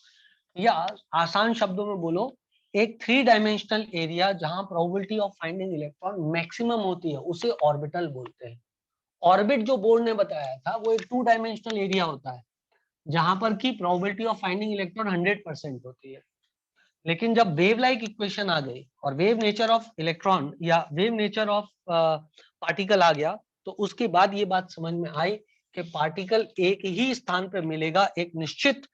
या आसान शब्दों में बोलो, एक 3 डायमेंशनल एरिया जहां probability of finding electron maximum होती है, उसे ऑर्बिटल बोलते हैं। ऑर्बिट जो बोर्ड ने बताया था वो एक 2 डायमेंशनल एरिया होता है जहां पर की प्रोबेबिलिटी ऑफ फाइंडिंग इलेक्ट्रॉन 100% होती है। लेकिन जब वेव लाइक इक्वेशन आ गई और वेव नेचर ऑफ इलेक्ट्रॉन या वेव नेचर ऑफ पार्टिकल आ गया, तो उसके बाद ये बात समझ में आई कि पार्टिकल एक ही स्थान पर मिलेगा, एक निश्चित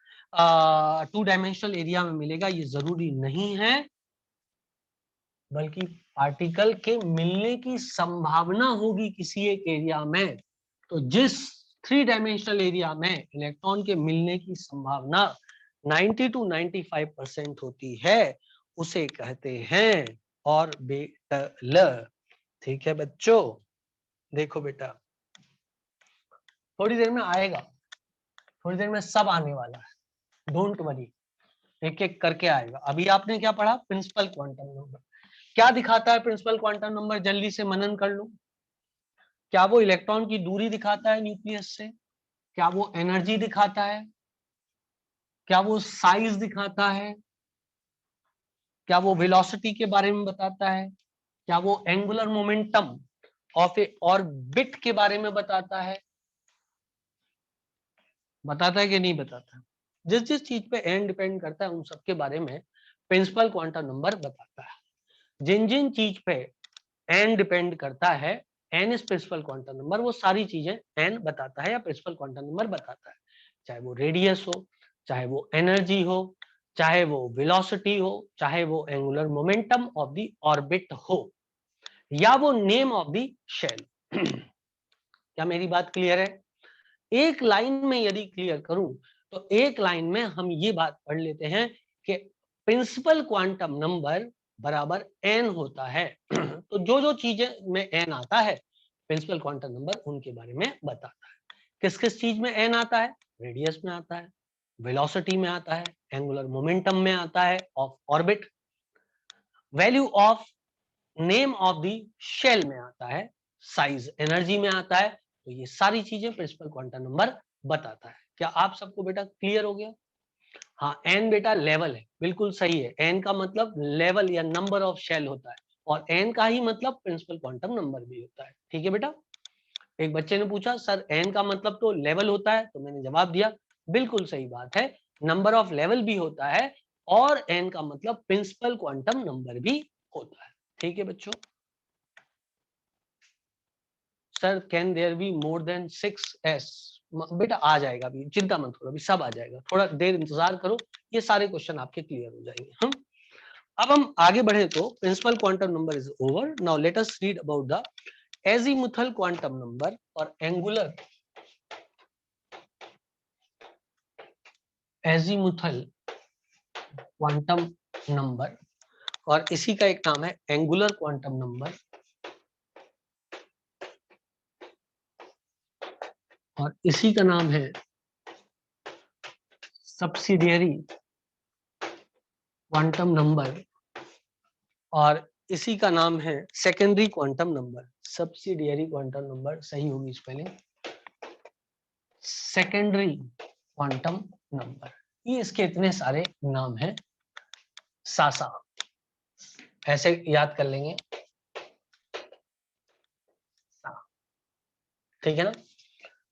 2 डायमेंशनल एरिया में मिलेगा, ये जरूरी नहीं है, बल्कि पार्टिकल के मिलने की संभावना होगी किसी एक एरिया में। तो जिस 3 डायमेंशनल एरिया में इलेक्ट्रॉन के मिलने की संभावना 90 to 95% होती है, उसे कहते हैं ऑर्बिटल। ठीक है बच्चों, देखो बेटा, थोड़ी देर में आएगा, थोड़ी देर में सब आने वाला है, डोंट वरी, एक एक करके आएगा। अभी आपने क्या पढ़ा? Principal quantum number. क्या दिखाता है प्रिंसिपल क्वांटम नंबर? जल्दी से मनन कर लो। क्या वो इलेक्ट्रॉन की दूरी दिखाता है न्यूक्लियस से? क्या वो एनर्जी दिखाता है? क्या वो साइज दिखाता है? क्या वो वेलोसिटी के बारे में बताता है? क्या वो angular momentum of A orbit के बारे में बताता है? बताता है कि नहीं बताता? जिस जिस चीज पे एन डिपेंड करता है उन सब के बारे में प्रिंसिपल क्वांटम नंबर बताता है। जिन जिन चीज पे एन डिपेंड करता है, N is principal quantum number, वो सारी चीजें एन बताता है या प्रिंसिपल क्वांटम नंबर बताता है। चाहे वो रेडियस हो, चाहे वो एनर्जी हो, चाहे वो वेलोसिटी हो, चाहे वो angular momentum of the orbit हो, या वो नेम ऑफ द शेल। क्या मेरी बात क्लियर है? एक लाइन में यदि क्लियर करूं तो एक लाइन में हम ये बात पढ़ लेते हैं कि प्रिंसिपल क्वांटम नंबर बराबर एन होता है। तो जो जो चीजें में एन आता है, प्रिंसिपल क्वांटम नंबर उनके बारे में बताता है। किस किस चीज में एन आता है? रेडियस में आता है, वेलोसिटी में आता है, एंगुलर मोमेंटम में आता है of orbit, value of name of the shell में आता है, साइज एनर्जी में आता है। तो ये सारी चीजें प्रिंसिपल क्वांटम नंबर बताता है। क्या आप सबको बेटा क्लियर हो गया? हाँ, एन बेटा लेवल है, बिल्कुल सही है। एन का मतलब लेवल या नंबर ऑफ शेल होता है, और एन का ही मतलब प्रिंसिपल क्वांटम नंबर भी होता है। ठीक है बेटा, एक बच्चे ने पूछा सर n का मतलब तो लेवल होता है, तो मैंने जवाब दिया बिल्कुल सही बात है, नंबर ऑफ लेवल भी होता है और n का मतलब प्रिंसिपल क्वांटम नंबर भी होता है। ठीक है बच्चों। Sir can there be more than 6s? बेटा आ जाएगा, अभी चिंता मत करो, अभी सब आ जाएगा, थोड़ा देर इंतजार करो, ये सारे क्वेश्चन आपके क्लियर हो जाएंगे। अब हम आगे बढ़े तो principal quantum number is over, now let us read about the azimuthal quantum number और एंगुलर एजीमुथल क्वांटम नंबर, और इसी का एक नाम है एंगुलर क्वांटम नंबर, और इसी का नाम है सब्सिडियरी क्वांटम नंबर, और इसी का नाम है secondary quantum number. Subsidiary quantum number सही होगी स्पेलिंग, सेकेंडरी क्वांटम नंबर। ये इसके इतने सारे नाम हैं, सासा ऐसे याद कर लेंगे, ठीक है ना।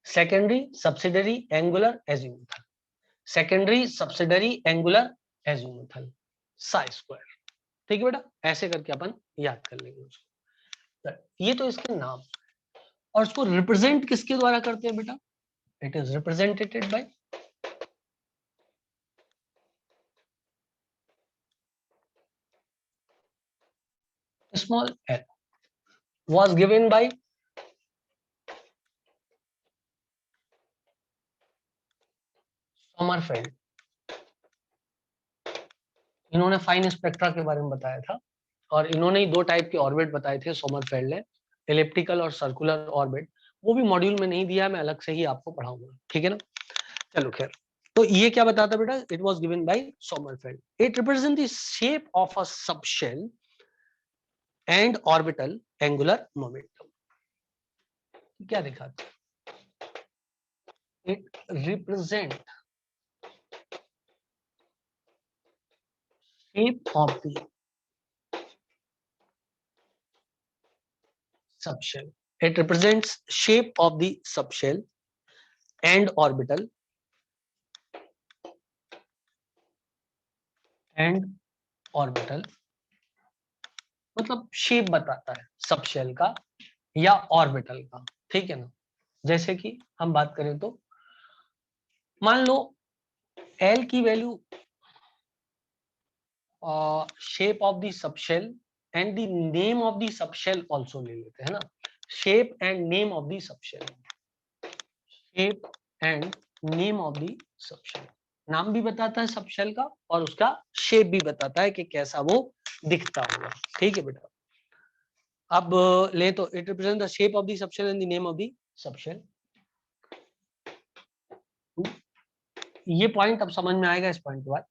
Secondary subsidiary angular azimuthal, secondary subsidiary angular azimuthal सा स्क्वायर, ठीक है बेटा, ऐसे करके अपन याद कर लेंगे उसको। ये तो इसके नाम, और उसको रिप्रेजेंट किसके द्वारा करते हैं बेटा? It is represented by small L, was given by Sommerfeld. इन्होंने फाइन स्पेक्ट्रा के बारे में बताया था, और इन्होंने ही दो टाइप के ऑर्बिट बताए थे सोमरफेल्ड ने, एलिप्टिकल और सर्कुलर ऑर्बिट। वो भी मॉड्यूल में नहीं दिया, मैं अलग से ही आपको पढ़ाऊंगा, ठीक है ना। चलो खैर, तो ये क्या बताता बेटा? It was given bye Sommerfeld. It represent the shape of a subshell and orbital angular momentum. क्या दिखाता? It represent shape of the subshell. It represents shape of the subshell and orbital मतलब शेप बताता है subshell का या orbital का, ठीक है ना। जैसे कि हम बात करें तो मान लो L की value shape of the subshell and the name of the subshell also ले लेते हैं ना। Shape and name of the subshell, shape and name of the subshell, नाम भी बताता है सबशेल का और उसका शेप भी बताता है कि कैसा वो दिखता होगा, ठीक है बेटा। अब ले तो it represent the shape of the subshell and the name of the subshell. ये पॉइंट अब समझ में आएगा इस पॉइंट के बाद।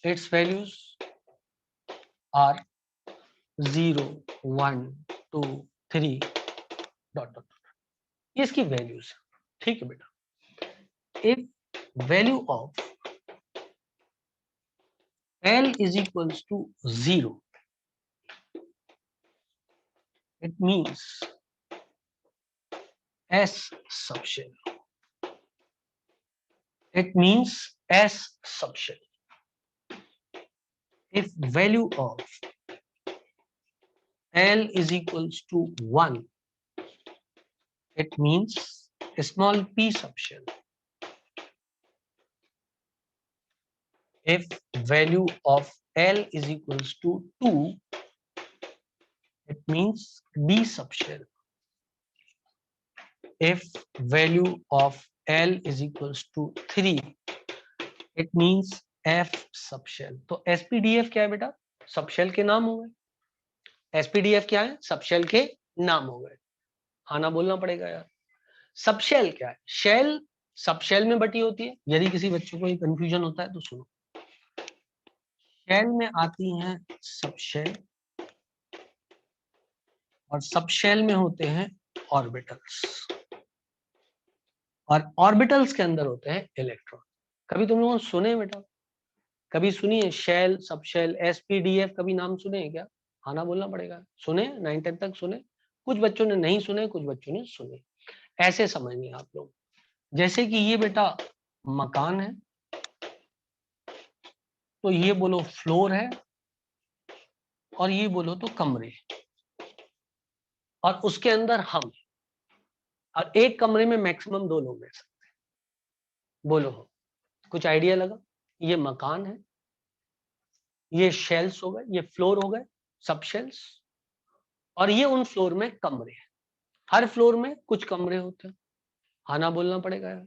its values are 0 1 2 3 dot dot, ये इसकी वैल्यूज, ठीक है बेटा। If value of L is equals to 0, it means S subshell, it means S subshell. If value of L is equals to 1, it means small p subshell. If value of L is equals to 2, it means D subshell. If value of L is equals to 3, it means F subshell. तो SPDF क्या है बेटा? Subshell के नाम हो गए। SPDF क्या है? सबशेल के नाम हो गए। आना बोलना पड़ेगा यार। सबशेल क्या है? शेल सबशेल में बटी होती है। यदि किसी बच्चों को ये कंफ्यूजन होता है तो सुनो, शेल में आती हैं सबशेल और सबशेल में होते हैं ऑर्बिटल्स, और ऑर्बिटल्स के अंदर होते हैं इलेक्ट्रॉन। कभी तुम लोगों ने सुने बेटा? कभी सुनिए शेल सबशेल SPDF, कभी नाम सुने क्या? हाँ बोलना पड़ेगा। सुने 9-10 तक सुने, कुछ बच्चों ने नहीं सुने, कुछ बच्चों ने सुने। ऐसे समझनी आप लोग। जैसे कि ये बेटा मकान है, तो ये बोलो फ्लोर है, और ये बोलो तो कमरे, और उसके अंदर हम, और एक कमरे में मैक्सिमम 2 लोग रह सकते हैं। बोलो कुछ आइडिया लगा? ये मकान है, ये शेल्स हो गए, ये फ्लोर हो गए, सब शेल्स, और ये उन फ्लोर में कमरे हैं। हर फ्लोर में कुछ कमरे होते हैं। हाँ ना बोलना पड़ेगा यार,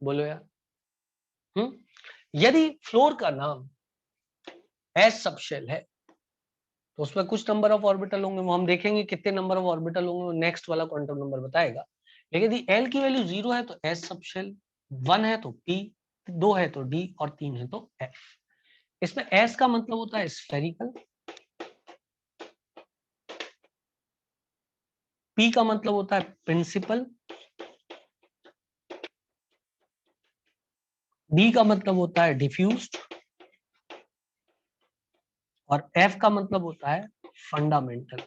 बोलो यार। यदि फ्लोर का नाम एस सब शेल है, तो उसमें कुछ नंबर ऑफ ऑर्बिटल होंगे, वो हम देखेंगे कितने नंबर ऑफ ऑर्बिटल होंगे, नेक्स्ट वाला क्वांटम नंबर बताएगा। लेकिन यदि एल की वैल्यू 0 है तो एस सब शेल, 1 है तो पी, 2 है तो डी, और 3 है तो एफ। इसमें एस का मतलब होता है स्फेरिकल, पी का मतलब होता है प्रिंसिपल, डी का मतलब होता है डिफ्यूज्ड, और एफ का मतलब होता है फंडामेंटल।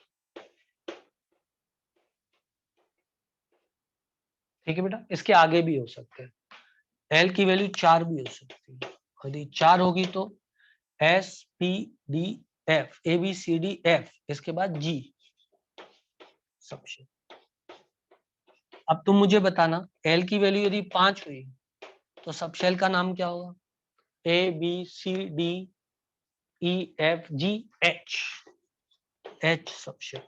ठीक है बेटा, इसके आगे भी हो सकते हैं। एल की वैल्यू 4 भी हो सकती है, यदि 4 होगी तो S P D F, A B C D F, इसके बाद जी सबशेल। अब तुम मुझे बताना, एल की वैल्यू यदि 5 हुई तो सबशेल का नाम क्या होगा? A B C D E F G H, H subshell.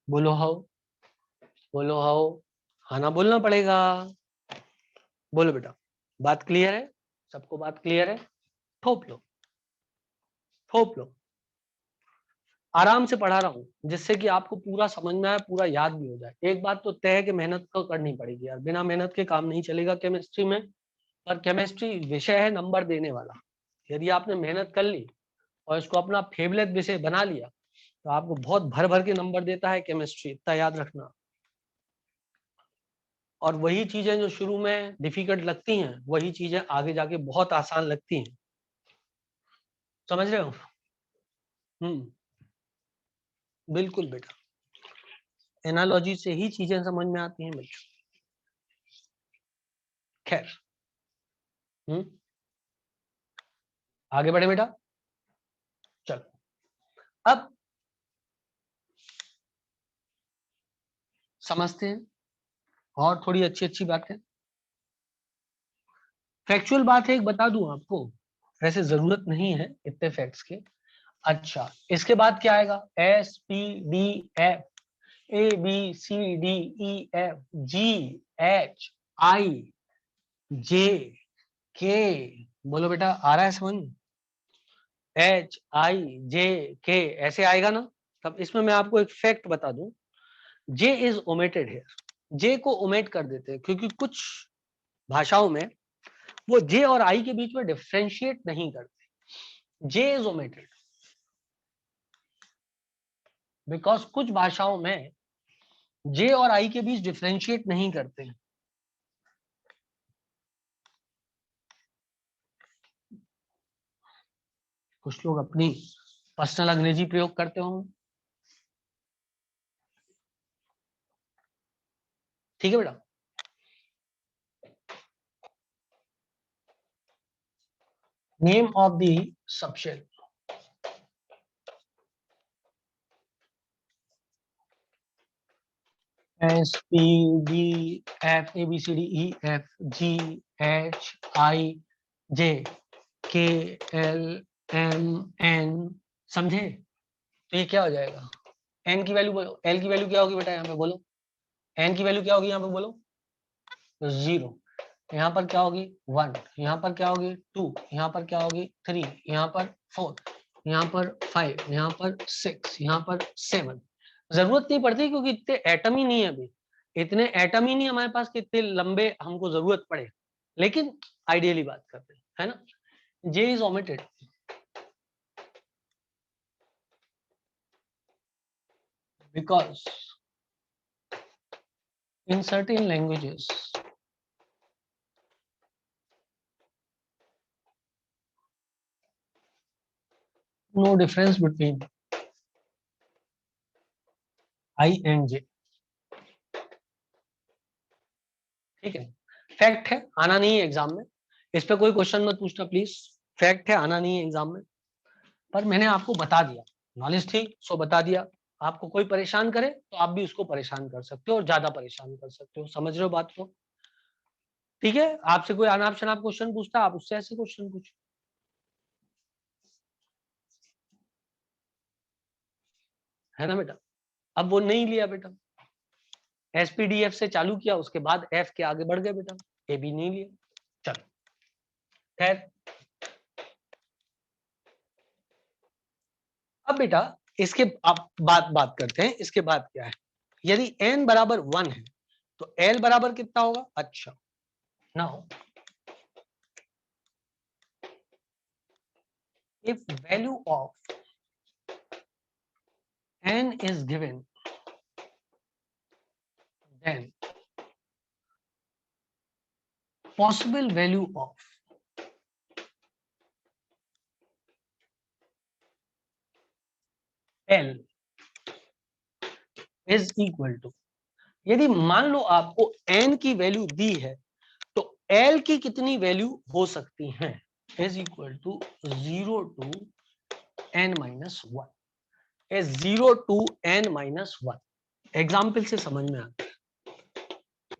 बोलो हाउ, बोलो हाउ। हाँ ना बोलना पड़ेगा। बोलो बेटा, बात क्लियर है? सबको बात क्लियर है? थोप लो, थोप लो। आराम से पढ़ा रहा हूं जिससे कि आपको पूरा समझ में आए, पूरा याद भी हो जाए। एक बात तो तय है कि मेहनत तो करनी पड़ेगी यार, बिना मेहनत के काम नहीं चलेगा केमिस्ट्री में। और केमिस्ट्री विषय है नंबर देने वाला। यदि आपने मेहनत कर ली और इसको अपना फेवरेट विषय बना लिया, तो आपको बहुत भर भर के नंबर देता है केमिस्ट्री, इतना याद रखना। और वही चीजें जो शुरू में डिफिकल्ट लगती हैं, वही चीजें आगे जाके बहुत आसान लगती हैं। समझ रहे हो? बिल्कुल बेटा, एनालॉजी से ही चीजें समझ में आती हैं बच्चों। खैर, आगे बढ़े बेटा। चलो अब समझते हैं और थोड़ी अच्छी अच्छी बातें। फैक्चुअल बात है, एक बता दूं आपको, वैसे जरूरत नहीं है इतने फैक्ट्स के। अच्छा, इसके बाद क्या आएगा? S P D F, A B C D E F G H I J K. बोलो बेटा, आ रहा है समझ? एच आई जे के ऐसे आएगा ना? तब इसमें मैं आपको एक फैक्ट बता दूं, जे इज ओमिटेड है। जे को ओमिट कर देते हैं क्योंकि कुछ भाषाओं में वो जे और आई के बीच में डिफ्रेंशिएट नहीं करते। जे इज ओमिटेड बिकॉज कुछ भाषाओं में जे और आई के बीच डिफ्रेंशिएट नहीं करते हैं। कुछ लोग अपनी पर्सनल अंग्रेजी प्रयोग करते होंगे। ठीक है बेटा। Name of the subshell, S P D F, A B C D E F G H I J K L M N. समझे? तो ये क्या हो जाएगा? एन की वैल्यू बोलो, एल की वैल्यू क्या होगी बेटा यहाँ पे बोलो? एन की वैल्यू क्या होगी यहाँ पे बोलो? 0। यहाँ पर क्या होगी? 1। यहाँ पर क्या होगी? 2। यहाँ पर क्या होगी? 3। यहाँ पर 4। यहाँ पर 5। यहाँ पर 6। यहाँ पर 7। जरूरत नहीं पड़ती क्योंकि इतने एटम ही नहीं है अभी, इतने एटम ही नहीं हमारे पास कि इतने लंबे हमको जरूरत पड़े। लेकिन आइडियली बात करते हैं, है ना? J is omitted because in certain languages no difference between I and J. ठीक है, फैक्ट है, आना नहीं है एग्जाम में, इस पे कोई क्वेश्चन मत पूछना प्लीज। फैक्ट है, आना नहीं है एग्जाम में, पर मैंने आपको बता दिया, नॉलेज थी सो बता दिया। आपको कोई परेशान करे तो आप भी उसको परेशान कर सकते हो और ज्यादा परेशान कर सकते हो, समझ रहे हो बात को? ठीक है, आपसे कोई अनाप शनाप क्वेश्चन पूछता है, आप उससे ऐसे क्वेश्चन पूछो, है ना बेटा? अब वो नहीं लिया बेटा, एसपीडीएफ से चालू किया, उसके बाद एफ के आगे बढ़ गए बेटा, ए भी नहीं लिया। चलो खैर, अब बेटा इसके आप बात करते हैं, इसके बाद क्या है। यदि n बराबर 1 है तो l बराबर कितना होगा? अच्छा, now if value of n is given, then possible value of l is equal to, यदि मान लो आपको n की वैल्यू दी है तो l की कितनी वैल्यू हो सकती है, is equal to 0 to n minus 1, is 0 to n minus 1। Example से समझ में आता है,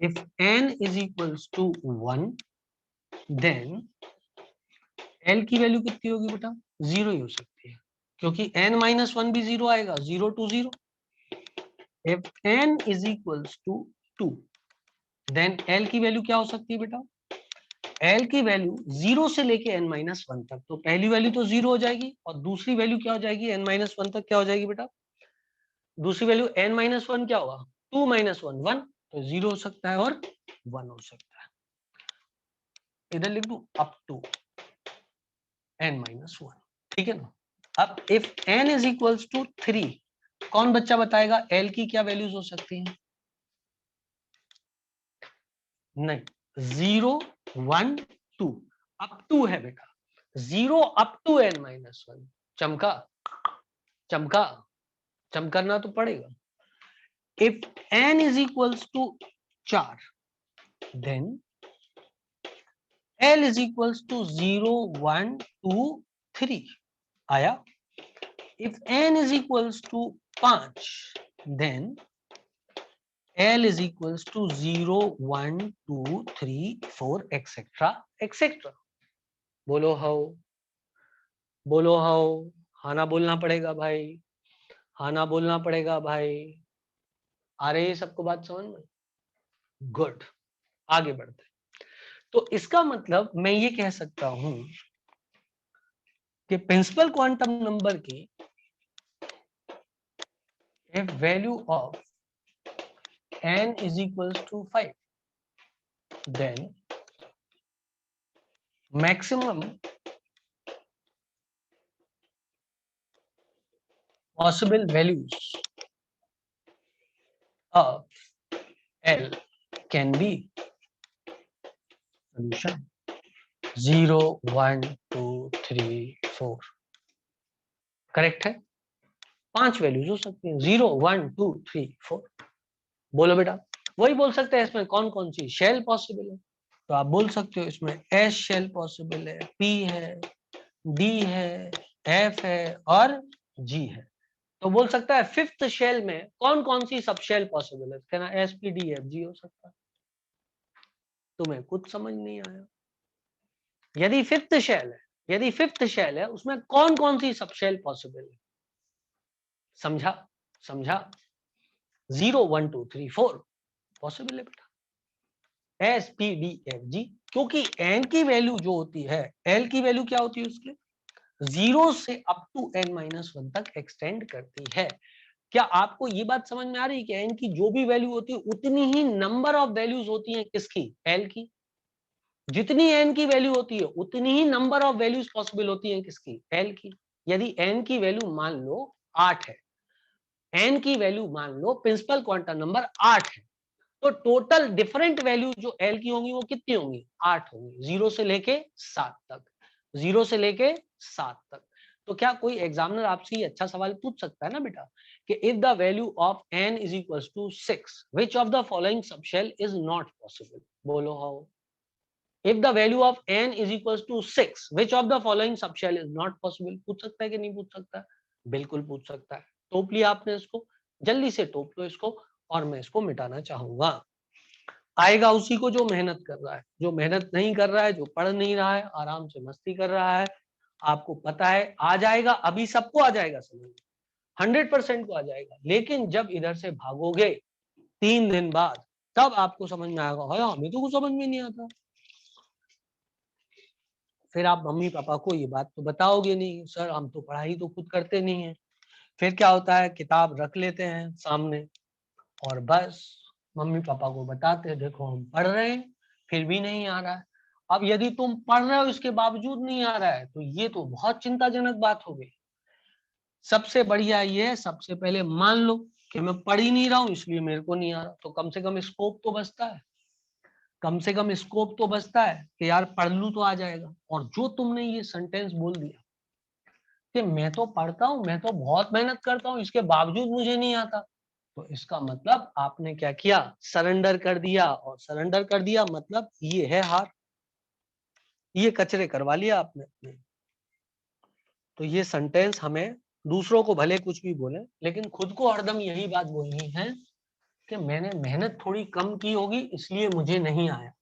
if n is equals to 1 then l की वैल्यू कितनी होगी बेटा? 0 ही हो सकती है, क्योंकि n minus 1 भी 0 आएगा, 0 to 0। if n is equals to 2 then l की वैल्यू क्या हो सकती है बेटा? l की वैल्यू 0 से लेके n minus 1 तक, तो पहली वैल्यू तो 0 हो जाएगी और दूसरी वैल्यू क्या हो जाएगी? n minus 1 तक क्या हो जाएगी बेटा? दूसरी वैल्यू n minus 1 क्या होगा? 2 minus 1 1, तो 0 हो सकता है और 1 हो सकता है। इधर लिख दूं अप टू n minus 1, ठीक है ना? अब if n is equals to 3, कौन बच्चा बताएगा l की क्या वैल्यूज हो सकती हैं? नहीं, 0 1 2 अप टू है बेटा, 0 अप टू n minus 1। चमका चमका, चमकना तो पड़ेगा। If n is equals to 4 then l is equals to 0 1 2 3 आया। if n is equals to 5 then l is equals to 0 1 2 3 4 etc etc। बोलो हाउ, बोलो हाउ, हाना बोलना पड़ेगा भाई, हाना बोलना पड़ेगा भाई। आ रही है सबको बात समझ में? गुड, आगे बढ़ते हैं। तो इसका मतलब मैं ये कह सकता हूं कि प्रिंसिपल क्वांटम नंबर की if value of n is equals to 5 then maximum possible values of L can be solution 0 1 2 3 4। Correct है, 5 वैल्यूज हो सकती हैं, 0 1 2 3 4। बोलो बेटा, वही बोल सकते हैं इसमें कौन कौन सी शेल पॉसिबल है, तो आप बोल सकते हो इसमें एस शेल पॉसिबल है, पी है, डी है, एफ है और जी है। तो बोल सकता है फिफ्थ शेल में कौन कौन सी सब शेल पॉसिबल है, कहना S P D F G हो सकता है। तुम्हें कुछ समझ नहीं आया? यदि फिफ्थ शेल है, यदि फिफ्थ शेल है उसमें कौन कौन सी सब शेल पॉसिबल है, समझा? समझा? 0 1 2 3 4 पॉसिबल है बेटा, S P D F G. क्योंकि एन की वैल्यू जो होती है, एल की वैल्यू क्या होती है उसके? 0 से अप टू n माइनस 1 तक एक्सटेंड करती है। क्या आपको ये बात समझ में आ रही है कि n की जो भी वैल्यू होती है उतनी ही नंबर ऑफ वैल्यूज होती हैं किसकी? l की। जितनी n की वैल्यू होती है उतनी ही नंबर ऑफ वैल्यूज पॉसिबल होती हैं किसकी? l की। यदि n की वैल्यू मान लो 8 है, n की वैल्यू मान लो प्रिंसिपल क्वांटम नंबर 8 है, तो टोटल डिफरेंट वैल्यू जो l की होंगी वो कितनी होंगी? 8 होंगी, 0 से लेके 7 तक, 0 से लेके 7 तक। तो क्या कोई एग्जामिनर आपसे ये अच्छा सवाल पूछ सकता है ना बेटा कि if the value of n is equals to 6 which of the following subshell is not possible, बोलो how. if the value of n is equals to 6 which of the following subshell is not possible, पूछ सकता है कि नहीं पूछ सकता है? बिल्कुल पूछ सकता है। टोप लिया आपने इसको, जल्दी से टोप लो इसको, और मैं इसको मिटाना चाहूंगा। आएगा उसी को जो मेहनत कर रहा है, जो मेहनत नहीं कर रहा है, जो पढ़ नहीं रहा है, आराम से मस्ती कर रहा है, आपको पता है आ जाएगा, अभी सबको आ जाएगा समझ, 100% को आ जाएगा। लेकिन जब इधर से भागोगे 3 दिन बाद, तब आपको समझ में आएगा हाँ हमें तो कुछ समझ में नहीं आता। फिर आप मम्मी पापा को ये बात तो बताओगे नहीं, सर हम तो पढ़ाई तो खुद करते नहीं है। फिर क्या होता है, किताब रख लेते हैं सामने और बस मम्मी पापा को बताते हैं देखो हम पढ़ रहे हैं फिर भी नहीं आ रहा है। अब यदि तुम पढ़ रहे हो इसके बावजूद नहीं आ रहा है तो ये तो बहुत चिंताजनक बात हो गई। सबसे बढ़िया ये है, सबसे पहले मान लो कि मैं पढ़ ही नहीं रहा हूँ इसलिए मेरे को नहीं आ रहा, तो कम से कम स्कोप तो बचता है, कम से कम स्कोप तो बचता है कि यार पढ़ लूं तो आ जाएगा। और जो तुमने ये सेंटेंस बोल दिया कि मैं तो पढ़ता हूँ, मैं तो बहुत मेहनत करता हूँ इसके बावजूद मुझे नहीं आता, तो इसका मतलब आपने क्या किया, सरेंडर कर दिया। और सरेंडर कर दिया मतलब ये है हार, ये कचरे करवा लिया आपने अपने। तो ये सेंटेंस हमें दूसरों को भले कुछ भी बोले लेकिन खुद को हरदम यही बात बोलनी है कि मैंने मेहनत थोड़ी कम की होगी इसलिए मुझे नहीं आया,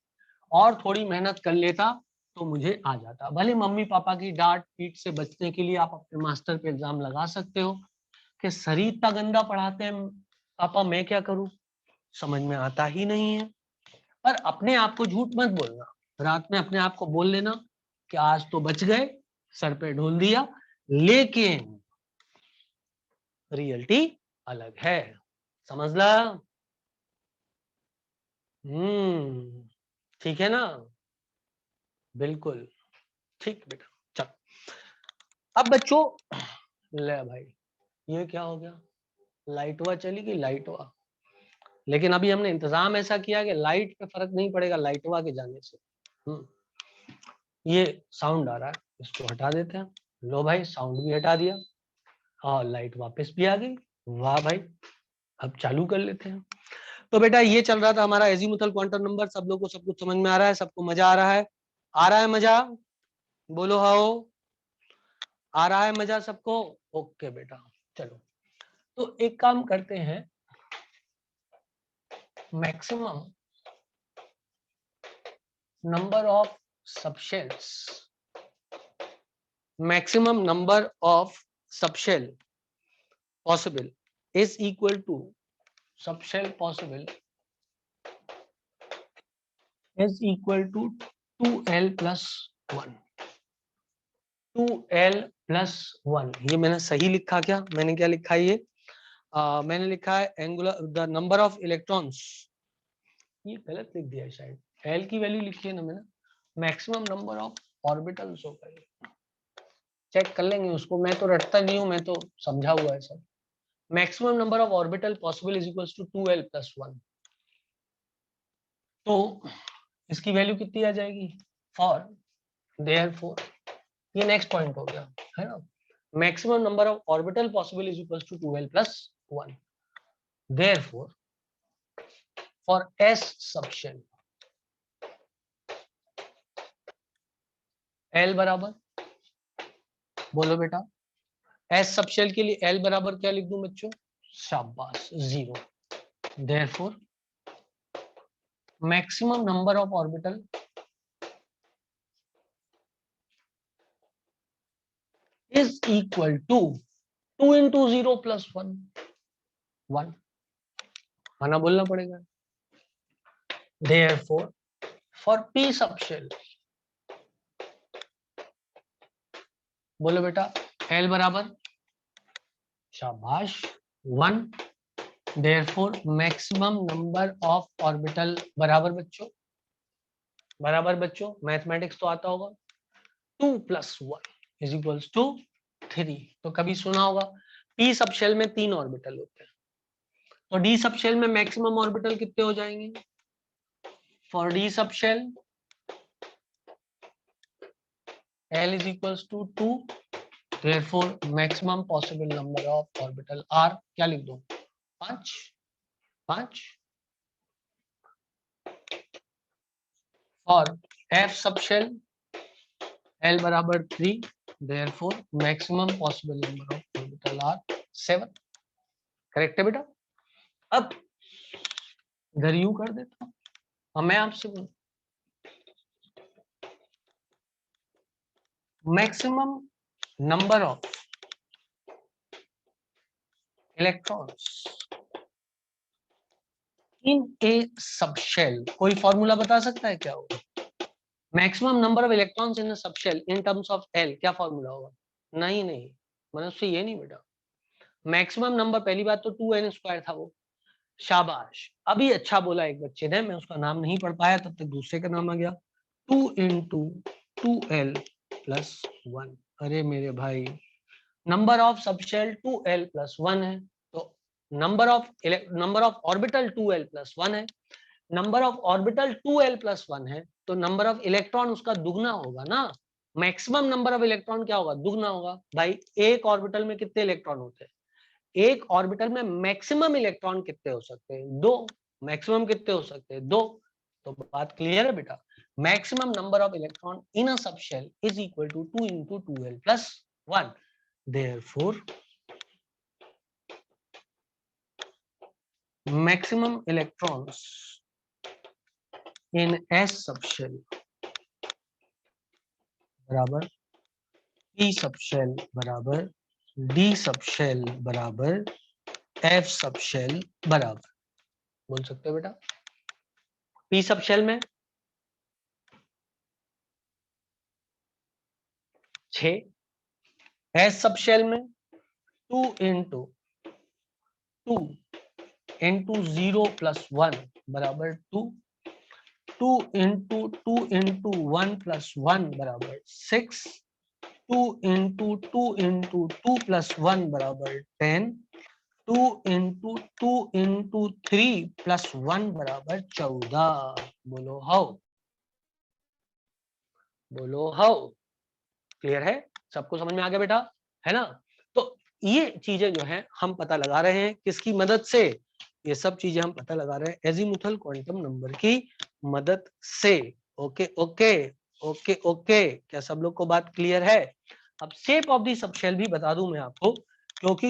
और थोड़ी मेहनत कर लेता तो मुझे आ जाता। भले मम्मी पापा की डांट पीट से बचने के लिए आप अपने मास्टर पे इल्जाम लगा सकते हो कि सर ही इतना गंदा पढ़ाते हैं पापा, मैं क्या करूं, समझ में आता ही नहीं है। पर अपने आप को झूठ मत बोलना, रात में अपने आप को बोल लेना कि आज तो बच गए, सर पे ढोल दिया, लेकिन रियलिटी अलग है, समझ ला। ठीक है ना, बिल्कुल ठीक बेटा। चल अब बच्चों, ले भाई ये क्या हो गया, लाइटवा चली गई, लाइटवा। लेकिन अभी हमने इंतजाम ऐसा किया कि लाइट पे फर्क नहीं पड़ेगा लाइटवा के जाने से। ये साउंड आ रहा है, इसको हटा देते हैं। लो भाई साउंड भी हटा दिया और लाइट वापस भी आ गई। वाह भाई, अब चालू कर लेते हैं। तो बेटा ये चल रहा था हमारा एजीमुथल क्वांटम नंबर। सब लोगों को सब कुछ समझ में आ रहा है, सबको मजा आ रहा है? आ रहा है मजा, बोलो हाओ। आ रहा है मजा सबको? ओके बेटा चलो, तो एक काम करते हैं, maximum number of subshells, maximum number of subshell possible is equal to subshell possible is equal to 2l plus 1, 2l plus 1। ये मैंने सही लिखा क्या, मैंने क्या लिखा ये मैंने लिखा है angular the number of electrons, ये गलत लिख दिया शायद, l की वैल्यू लिखी है ना मैंने, मैक्सिमम नंबर ऑफ ऑर्बिटल्स होगा ये, चेक कर लेंगे उसको, मैं तो रटता नहीं हूँ, मैं तो समझा हुआ है सब। Maximum number of orbital possible is equals to 2l plus 1। तो इसकी वैल्यू कितनी आ जाएगी, फॉर देयरफॉर, ये नेक्स्ट पॉइंट हो गया है ना, maximum number of orbital possible is equals to 2l plus 1। Therefore for s subshell l बराबर, बोलो बेटा s सबशेल के लिए l बराबर क्या लिख दूं बच्चों, शाबाश 0। Therefore maximum number of orbital is equal to 2 into 0 plus 1, 1 खाना बोलना पड़ेगा। Therefore for p सबशेल, बोलो बेटा l बराबर, शाबाश 1। Therefore maximum number of orbital बराबर बच्चों, बराबर बच्चों मैथमेटिक्स तो आता होगा, 2 plus 1 is equals to 3। तो कभी सुना होगा p सबशेल में 3 ऑर्बिटल होते हैं, तो d सबशेल में मैक्सिमम ऑर्बिटल कितने हो जाएंगे, for d subshell l is equals to 2 therefore maximum possible number of orbital are क्या लिख दो 5 और एफ सब शेल L बराबर 3 therefore maximum possible number of orbital are 7 correct है बेटा। अब इधर यू कर देता हूं और मैं आपसे बोलूं maximum number of electrons in A subshell, कोई फॉर्मूला बता सकता है क्या होगा? Maximum number of electrons in subshell in terms of L क्या फॉर्मूला होगा? नहीं मैंने उससे ये नहीं बेटा। मैक्सिमम नंबर पहली बात तो 2n² था वो, शाबाश। अभी अच्छा बोला एक बच्चे ने, मैं उसका नाम नहीं पढ़ पाया तब तक दूसरे का नाम आ गया 2 × 2l + 1। अरे मेरे भाई नंबर ऑफ सबशेल 2l + 1 है, तो नंबर ऑफ ऑर्बिटल 2l + 1 है। नंबर ऑफ ऑर्बिटल 2l + 1 है तो नंबर ऑफ इलेक्ट्रॉन उसका दुगना होगा ना। मैक्सिमम नंबर ऑफ इलेक्ट्रॉन क्या होगा? दुगना होगा। भाई एक ऑर्बिटल में कितने इलेक्ट्रॉन होते हैं? एक ऑर्बिटल में मैक्सिमम इलेक्ट्रॉन कितने हो सकते हैं? 2। मैक्सिमम कितने हो सकते हैं? 2। तो बात क्लियर है बेटा। Maximum number of electron in a subshell is equal to 2 × 2l + 1। Therefore maximum electrons in S subshell बराबर P सबशेल बराबर D सबशेल बराबर F सबशेल बराबर, बोल सकते हो बेटा। P सबशेल में 6, S सबशेल में 2 × 2 × 0 + 1 बराबर 2, 2 × 2 × 1 + 1 बराबर 6, 2 × 2 × 2 + 1 बराबर 10, 2 × 2 × 3 + 1 बराबर 14। बोलो हाउ, बोलो हाउ। क्लियर है? सबको समझ में आ गया बेटा, है ना? तो ये चीजें जो है हम पता लगा रहे हैं किसकी मदद से? ये सब चीजें हम पता लगा रहे हैं एजीमुथल क्वांटम नंबर की मदद से। ओके ओके ओके ओके, क्या सब लोग को बात क्लियर है? अब शेप ऑफ दी सबशेल भी बता दूं मैं आपको, क्योंकि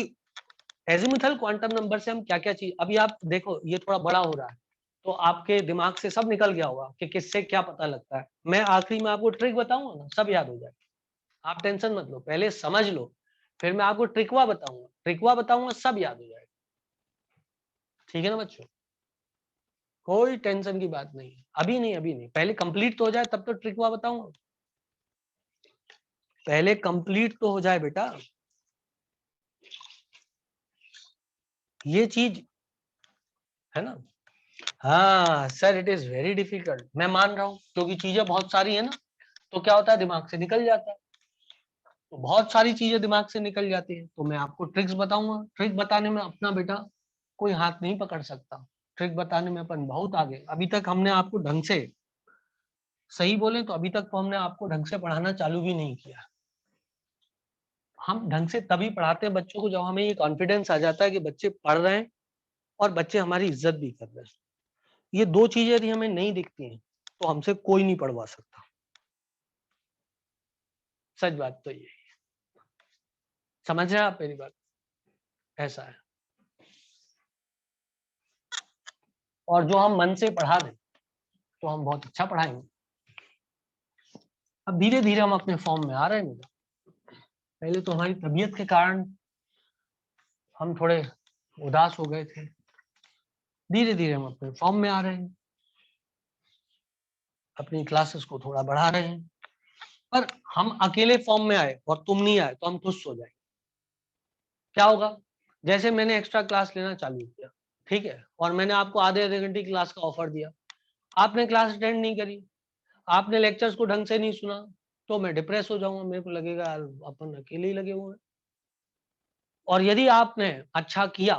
एजीमुथल क्वांटम नंबर से हम क्या क्या चीज, अभी आप देखो ये थोड़ा बड़ा हो रहा है तो आपके दिमाग से सब निकल गया होगा कि किससे क्या पता लगता है। मैं आखिरी में आपको ट्रिक बताऊंगा ना, सब याद हो जाएगा। आप टेंशन मत लो, पहले समझ लो, फिर मैं आपको ट्रिकवा बताऊंगा, सब याद हो जाएगा। ठीक है ना बच्चों? कोई टेंशन की बात नहीं, अभी नहीं, पहले कंप्लीट तो हो जाए तब तो ट्रिकवा बताऊंगा। पहले कंप्लीट तो हो जाए बेटा, ये चीज है ना। हाँ sir, it is very difficult, मैं मान रहा हूँ, क्योंकि चीजें बहुत सारी है ना, तो क्या होता है दिमाग से निकल जाता है। तो बहुत सारी चीजें दिमाग से निकल जाती है, तो मैं आपको ट्रिक्स बताऊंगा। ट्रिक बताने में अपना बेटा कोई हाथ नहीं पकड़ सकता। ट्रिक बताने में अपन बहुत आगे। अभी तक हमने आपको ढंग से, सही बोले तो अभी तक तो हमने आपको ढंग से पढ़ाना चालू भी नहीं किया। हम ढंग से तभी पढ़ाते हैं बच्चों को जब हमें ये कॉन्फिडेंस आ जाता है कि बच्चे पढ़ रहे हैं और बच्चे हमारी इज्जत भी कर रहे हैं। ये दो चीजें यदि हमें नहीं दिखती हैं तो हमसे कोई नहीं पढ़वा सकता। सच बात तो ये, समझ रहे हैं आप मेरी बात? ऐसा है। और जो हम मन से पढ़ा दें तो हम बहुत अच्छा पढ़ाएंगे। अब धीरे धीरे हम अपने फॉर्म में आ रहे हैं। पहले तो हमारी तबीयत के कारण हम थोड़े उदास हो गए थे, धीरे धीरे हम अपने फॉर्म में आ रहे हैं, अपनी क्लासेस को थोड़ा बढ़ा रहे हैं। पर हम अकेले फॉर्म में आए और तुम नहीं आए तो हम खुश हो जाएंगे। क्या होगा? जैसे मैंने एक्स्ट्रा क्लास लेना चालू किया, ठीक है, और मैंने आपको आधे आधे घंटे की क्लास का ऑफर दिया, आपने क्लास अटेंड नहीं करी, आपने लेक्चर्स को ढंग से नहीं सुना, तो मैं डिप्रेस हो जाऊंगा। मेरे को लगेगा यार अपन अकेले ही लगे हुए हैं। और यदि आपने अच्छा किया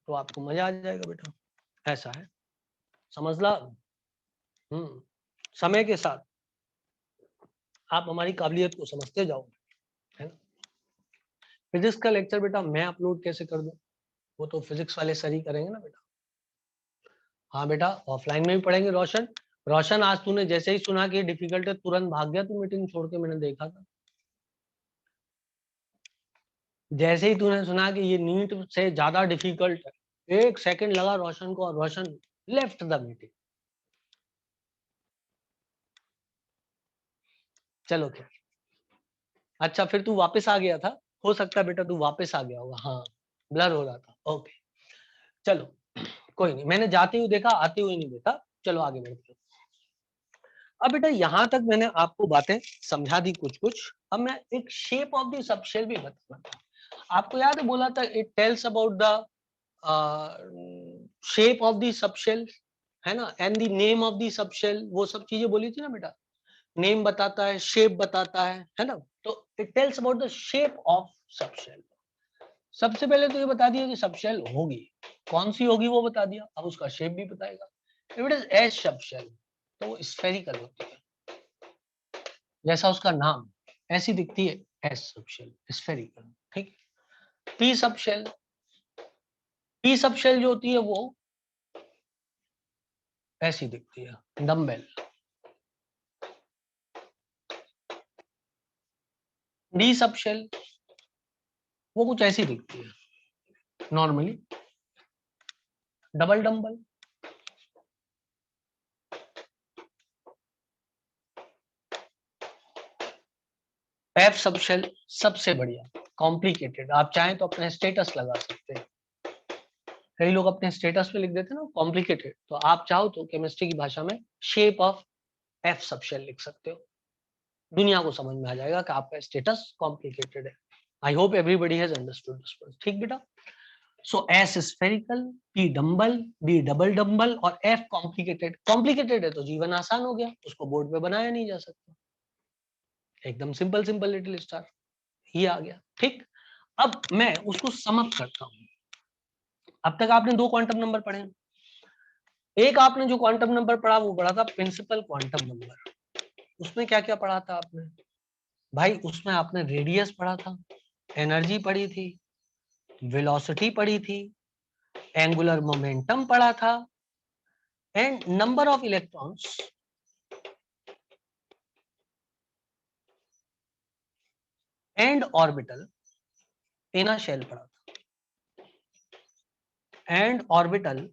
तो आपको मजा आ जाएगा बेटा। ऐसा है, समझ ला। समय के साथ आप हमारी काबिलियत को समझते जाओ, है ना। फिजिक्स का लेक्चर बेटा मैं अपलोड कैसे कर दूं? वो तो फिजिक्स वाले सर ही करेंगे ना बेटा। हाँ बेटा ऑफलाइन में भी पढ़ेंगे। रोशन, रोशन आज तूने जैसे ही सुना कि डिफिकल्ट है तुरंत भाग गया तू मीटिंग छोड़ के, मैंने देखा था। जैसे ही तूने सुना कि ये नीट से ज्यादा डिफिकल्ट है, 1 सेकंड लगा रोशन को और रोशन लेफ्ट द मीटिंग। चलो खैर, अच्छा फिर तू वापस आ गया था, हो सकता है बेटा तू वापस आ गया होगा। हाँ ब्लर हो रहा था। ओके चलो कोई नहीं, मैंने जाते हुए देखा, आते हुए नहीं देखा। चलो आगे बढ़ते हैं। अब बेटा यहां तक मैंने आपको बातें समझा दी कुछ कुछ। अब मैं एक शेप ऑफ द सबशेल भी बताना। आपको याद है बोला था it tells about the shape of the subshell, है ना, and the name of the subshell, वो सब चीजें बोली थी ना बेटा। नेम बताता है, शेप बताता है ना। तो it tells about the shape of subshell. सबसे पहले तो ये बता दिया कि सबशेल होगी, कौन सी होगी वो बता दिया, अब उसका शेप भी बताएगा। If it is S subshell तो वो स्फेरिकल होती है, जैसा उसका नाम, ऐसी दिखती है एस सबशेल, स्फेरिकल। ठीक। पी सबशेल, पी सबशेल जो होती है वो ऐसी दिखती है, डम्बेल। डी सबशेल वो कुछ ऐसी दिखती है normally, double dumbbell. F subshell सबसे बढ़िया, कॉम्प्लिकेटेड। आप चाहें तो अपना स्टेटस लगा सकते हैं। कई लोग अपने स्टेटस पे लिख देते हैं ना कॉम्प्लिकेटेड, तो आप चाहो तो केमिस्ट्री की भाषा में शेप ऑफ एफ सबशेल लिख सकते हो। दुनिया को समझ में आ जाएगा कि आपका स्टेटस कॉम्प्लिकेटेड है। I hope everybody has understood this. ठीक बेटा। So S spherical, P dumbbell, D double dumbbell और एफ कॉम्प्लिकेटेड। कॉम्प्लिकेटेड है तो जीवन आसान हो गया, उसको बोर्ड पे बनाया नहीं जा सकता। एकदम सिंपल सिंपल लिटिल स्टार ही आ गया। ठीक। अब मैं उसको समअप करता हूं। अब तक आपने 2 क्वांटम नंबर पढ़े। एक आपने जो क्वांटम नंबर पढ़ा वो पढ़ा था प्रिंसिपल क्वांटम नंबर। उसमें क्या क्या पढ़ा था आपने भाई? उसमें आपने रेडियस पढ़ा था, एनर्जी पढ़ी थी, वेलोसिटी पढ़ी थी, एंगुलर मोमेंटम पढ़ा था, and number of electrons and orbital in a shell पढ़ा था, and orbital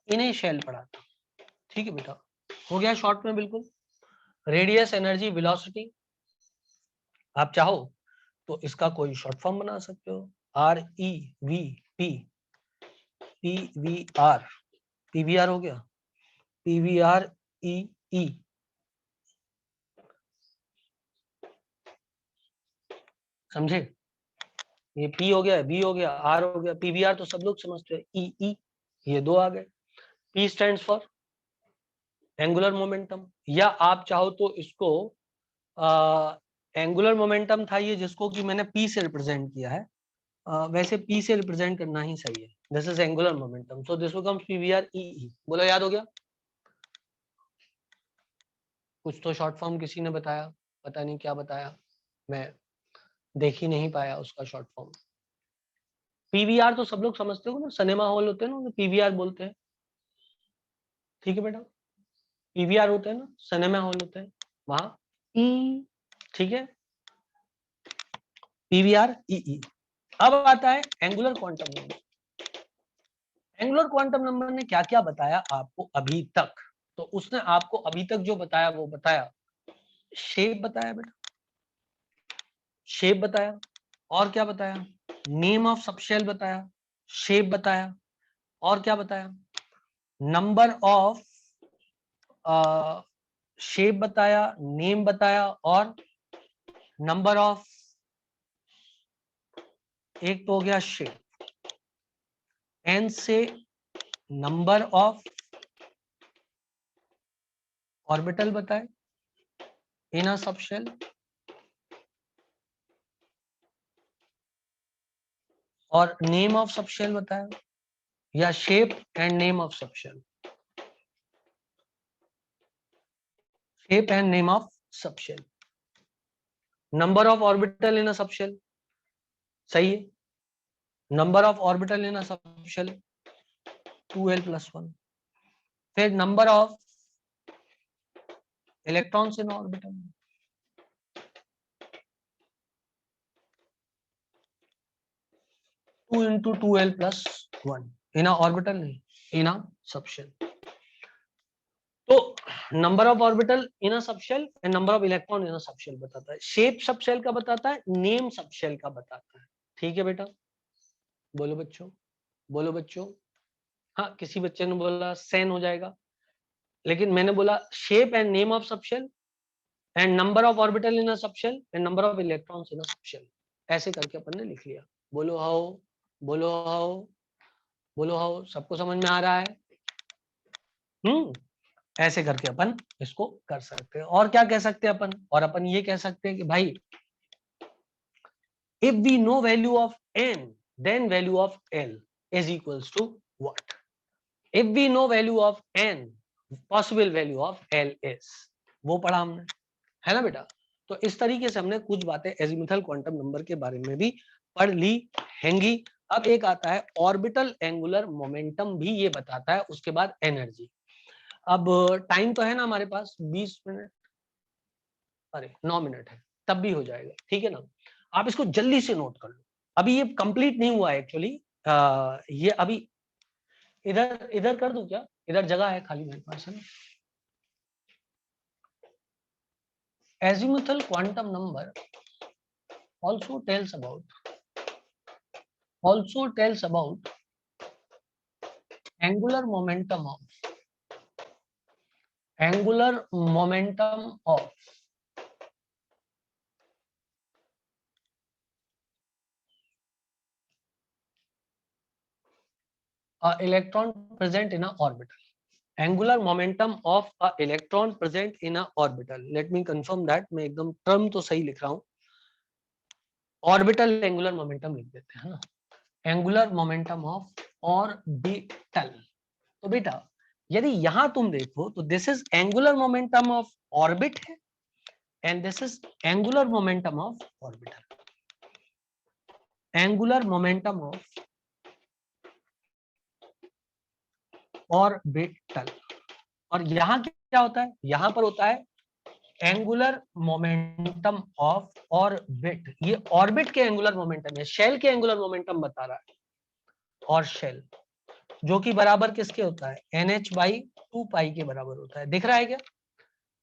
in a shell पढ़ा था। ठीक है बेटा, हो गया शॉर्ट में बिल्कुल। रेडियस, एनर्जी, वेलोसिटी, आप चाहो तो इसका कोई शॉर्ट फॉर्म बना सकते हो, R E V P, P V R, PVR हो गया, पीवीआर ई ई। समझे? ये पी हो गया, बी हो गया, आर हो गया, पीवीआर तो सब लोग समझते हैं, ई ई, ये 2 आ गए। P stands for angular momentum, या आप चाहो तो इसको एंगुलर मोमेंटम था ये जिसको कि मैंने पी से रिप्रेजेंट किया है, वैसे पी से रिप्रेजेंट करना ही सही है। This is angular momentum, so this becomes P V R E E. बोलो याद हो गया? कुछ तो शॉर्ट फॉर्म किसी ने बताया, पता नहीं क्या बताया, मैं देख ही नहीं पाया उसका शॉर्ट फॉर्म। पीवीआर तो सब लोग समझते हो ना, सिनेमा हॉल होते हैं ना, पीवीआर बोलते हैं। ठीक है बेटा, पीवीआर होते हैं ना, सिनेमा हॉल होते हैं वहां ई। ठीक है, पीवीआर ई ई। अब आता है angular quantum number. Angular quantum number ने क्या क्या बताया आपको अभी तक? तो उसने आपको अभी तक जो बताया वो बताया, शेप बताया बेटा, शेप बताया, और क्या बताया? नेम ऑफ सबशेल बताया, शेप बताया, और क्या बताया? नंबर ऑफ, शेप बताया, नेम बताया, और नंबर ऑफ, एक तो हो गया शेप, एन से नंबर ऑफ ऑर्बिटल बताए इन अ सबशेल, और नेम ऑफ सबशेल बताया, या shape and name of subshell, shape and name of subshell, number of orbital in a subshell, सही है। Number of orbital in a subshell 2l+1। फिर number of electrons in orbital 2 into 2l+1 in a orbital, नहीं इन a subshell. तो number of orbital in a subshell and number of electron in a subshell बताता है। Shape subshell का बताता है, name subshell का बताता है। ठीक है बेटा, बोलो बच्चों, बोलो बच्चों। हाँ, किसी बच्चे ने बोला सेन हो जाएगा, लेकिन मैंने बोला shape and name of subshell and number of orbital in a subshell and number of electrons in a subshell, ऐसे करके अपन ने लिख लिया। बोलो हाउ, बोलो हाउ, बोलो हाउ, सबको समझ में आ रहा है? ऐसे करके अपन इसको कर सकते हैं। और क्या कह सकते हैं अपन? और अपन ये कह सकते हैं कि भाई if we know value of n then value of l is equals to what? If we know value of n, possible value of l is, वो पढ़ा हमने, है ना बेटा? तो इस तरीके से हमने कुछ बातें एजीमुथल क्वांटम नंबर के बारे में भी पढ़ ली हैंगी। अब एक आता है ऑर्बिटल एंगुलर मोमेंटम, भी ये बताता है। उसके बाद एनर्जी। अब टाइम तो है ना हमारे पास 20 मिनट, अरे 9 मिनट है, तब भी हो जाएगा, ठीक है ना? आप इसको जल्दी से नोट कर लो, अभी ये कंप्लीट नहीं हुआ है एक्चुअली। ये अभी इधर इधर कर दूं क्या? इधर जगह है खाली मेरे पास, है ना? Azimuthal quantum number also tells about angular momentum of a electron present in a orbital. Angular momentum of a electron present in a orbital. Let me confirm that. मैं एकदम टर्म तो सही लिख रहा हूँ। ऑर्बिटल एंगुलर मोमेंटम लिख देते हैं ना, एंगुलर मोमेंटम ऑफ ऑर्बिटल। तो बेटा यदि यहां तुम देखो तो this is angular momentum of orbit है and this is angular momentum of orbital. Angular momentum of orbital. और यहां क्या होता है? यहां पर होता है एंगुलर मोमेंटम ऑफ ऑर्बिट। ये ऑर्बिट के एंगुलर मोमेंटम है, शेल के एंगुलर मोमेंटम बता रहा है। और शेल जो कि बराबर किसके होता है? NH/2 के बराबर होता है। दिख रहा है क्या?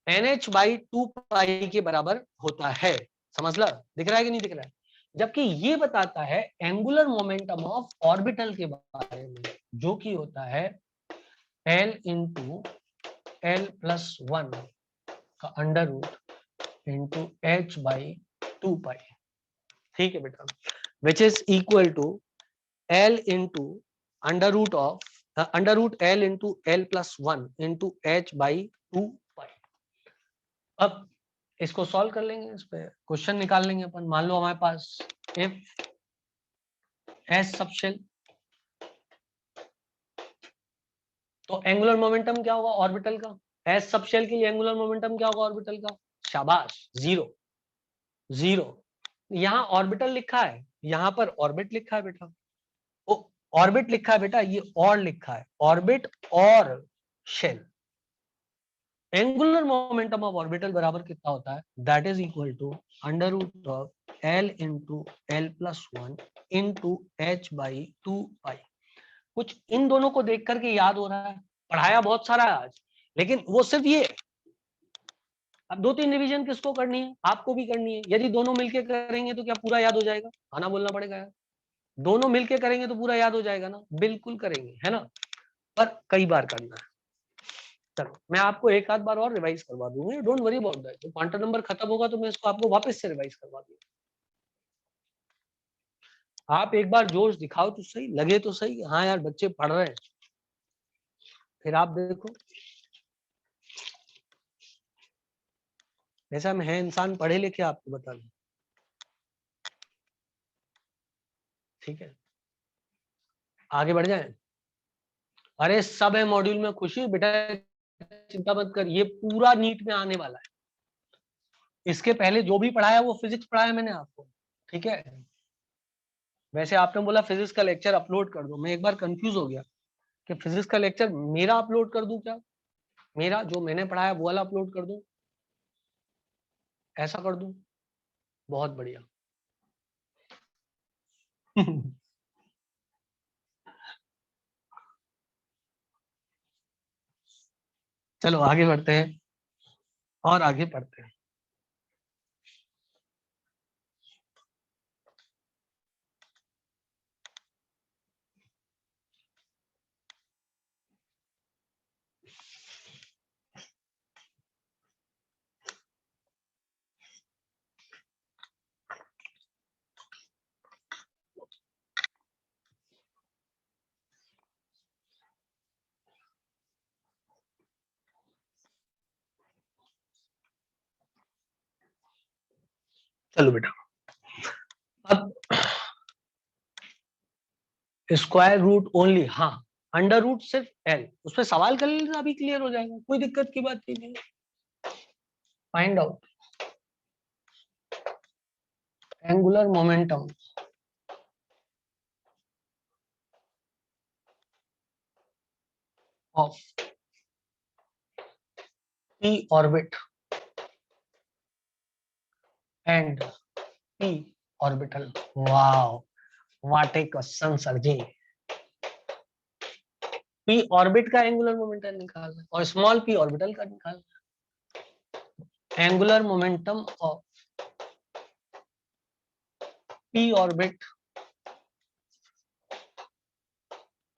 NH/2 के बराबर होता है। समझ ला, दिख रहा है कि नहीं दिख रहा है? जबकि ये बताता है एंगुलर मोमेंटम ऑफ ऑर्बिटल के बारे में, जो कि होता है L इंटू L+1 का अंडर रूट इंटू H/2 ठीक है बेटा, which is equal to L into under root L into L+1 into H/2। अब इसको सॉल्व कर लेंगे, इस पे क्वेश्चन निकाल लेंगे अपन। मान लो हमारे पास इफ एस सबशेल, तो एंगुलर मोमेंटम क्या होगा ऑर्बिटल का? एस सबशेल के लिए एंगुलर मोमेंटम क्या होगा ऑर्बिटल का? शाबाश, 0 0। यहाँ ऑर्बिटल लिखा है, यहाँ पर ऑर्बिट लिखा है बेटा, ऑर्बिट लिखा है बेटा, ये और लिखा है ऑर्बिट और shell. Angular momentum of orbital बराबर कितना होता है? That is equal to under root of L into L+1 into H/2। कुछ इन दोनों को देख करके याद हो रहा है? पढ़ाया बहुत सारा है आज, लेकिन वो सिर्फ ये। अब 2-3 रिवीजन किसको करनी है? आपको भी करनी है। यदि दोनों मिलके करेंगे तो क्या पूरा याद हो जाएगा? खाना बोलना पड़ेगा यार। दोनों मिलके करेंगे तो पूरा याद हो जाएगा ना? बिल्कुल करेंगे, है ना? पर कई बार करना है। चलो मैं आपको एक आध बार और रिवाइज करवा दूंगा, डोंट वरी अबाउट दैट। तो क्वांटम नंबर खत्म होगा तो मैं इसको आपको वापस से रिवाइज करवा दूंगा। आप एक बार जोश दिखाओ तो सही, लगे तो सही, हाँ यार बच्चे पढ़ रहे हैं। फिर आप देखो, ऐसा में है इंसान पढ़े लिखे, आपको बता दूं, ठीक है? आगे बढ़ जाए। अरे सब है मॉड्यूल में, खुशी बेटा चिंता मत कर, ये पूरा नीट में आने वाला है। इसके पहले जो भी पढ़ाया वो फिजिक्स पढ़ाया मैंने आपको, ठीक है? वैसे आपने बोला फिजिक्स का लेक्चर अपलोड कर दो, मैं एक बार कंफ्यूज हो गया कि फिजिक्स का लेक्चर मेरा अपलोड कर दूं क्या, मेरा जो मैंने पढ़ाया वो वाला अपलोड कर दूं, ऐसा कर दूं? बहुत बढ़िया। चलो आगे बढ़ते हैं और आगे पढ़ते हैं। चलो बेटा, अब स्क्वायर रूट ओनली, हाँ अंडर रूट सिर्फ एल, उस पर सवाल कर लेना, अभी क्लियर हो जाएगा, कोई दिक्कत की बात नहीं है। Find out angular momentum of p orbit and p orbital. Wow, what a question sir ji. p orbit का एंगुलर मोमेंटम निकालना है और स्मॉल p ऑर्बिटल का निकालना है। Angular momentum of p orbit